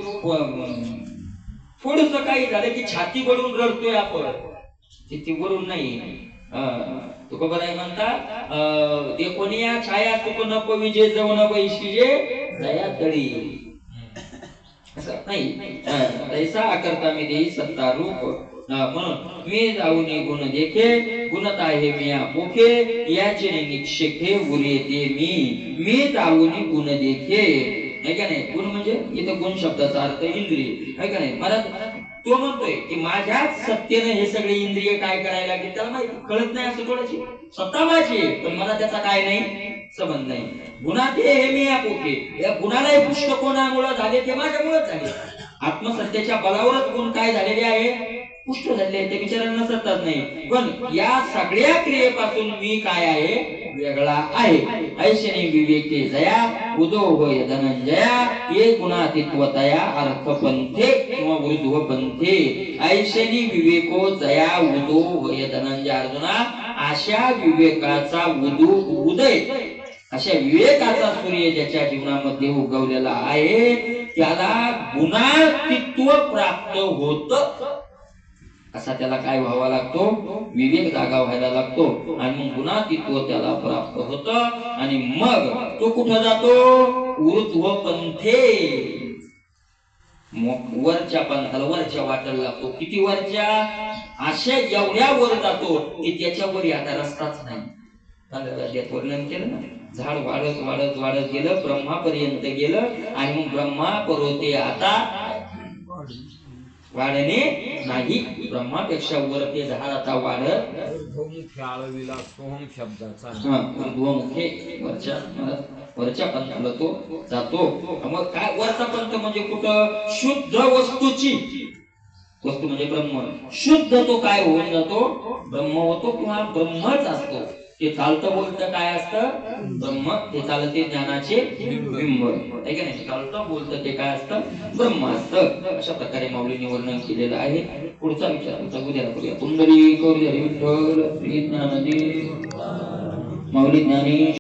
थोडस काही झालं की छाती भरून रडतोय आपण, ती वरून नाही. तुकोबाराय म्हणतात ते कोणी या छाया तुक नको विजय जाऊन बैशिजे दया तळी, असं नाही. तैसा आकरता मी देई सत्ता रूप, म्हणून मी जाऊन गुण देखे गुणत आहे मी आपोखे, याचे निक्षेखे उरे दे मी जाऊन गुण देखे. आहे का नाही? गुण म्हणजे इथं गुण शब्दाचा अर्थ इंद्रिय आहे का नाही. मला तो म्हणतोय की माझ्याच सत्तेने हे सगळे इंद्रिय काय करायला लागले त्याला माहिती कळत नाही, असं थोडीशी सत्ता माझी पण मला त्याचा काय नाही संबंध नाही. गुणात हे मी आपोखे, या गुणाला पुष्ट कोणामुळे झाले ते माझ्यामुळेच झाले. आत्मसत्तेच्या बलावरच गुण काय झालेले आहे पुष्ट झाले, ते विचारांना सत्ताच नाही. पण या सगळ्या क्रियेपासून मी काय आहे वेगळा आहे. ऐशनी विवेके जया उदो होय धनंजया, ये गुणातीत्वतया अर्थपंथे किंवा ऊर्ध्व पंथे. ऐशनी विवेको जया उदो होय धनंजय. अर्जुना, अशा विवेकाचा उदय, अशा विवेकाचा सूर्य ज्याच्या जीवनामध्ये उगवलेला आहे त्याला गुणातीत्व प्राप्त होत. असा त्याला काय व्हावा लागतो विवेक जागा व्हायला लागतो आणि मग गुणातीत्व त्याला प्राप्त होत आणि मग तो कुठं जातो ऊर्ध्व पंथे, वरच्या पंथाला वरच्या वाटेला लागतो. किती वरच्या? अशा एवढ्या वर जातो की त्याच्यावर आता रस्ताच नाही. वर्णन केलं ना, झाड वाढत वाढत वाढत गेलं ब्रह्मापर्यंत गेलं आणि मग ब्रह्मा पर्वते आता वाढणे नाही. ब्रह्मापेक्षा वर ते झाड आता वाढत ऊर्ध्वमुखी आळविला सोहम शब्दाचा ऊर्ध्वमुखे वरच्या पंथाला तो जातो. मग काय वरचा पंथ म्हणजे कुठं शुद्ध वस्तूची, वस्तू म्हणजे ब्रह्म, शुद्ध तो काय होऊन जातो ब्रह्म होतो किंवा ब्रह्मच असतो. ते चालतं बोलतं काय असतं ब्रह्म, ते चालते ज्ञानाचे बिंब आहे का नाही. चालतं बोलतं ते काय असतं ब्रह्म असतं. अशा प्रकारे माऊलींनी वर्णन केलेलं आहे. पुढचा विचार उद्या करूया. पुंडरी करूया विठ्ठल श्री ज्ञानदेव माऊली ज्ञानेश्वर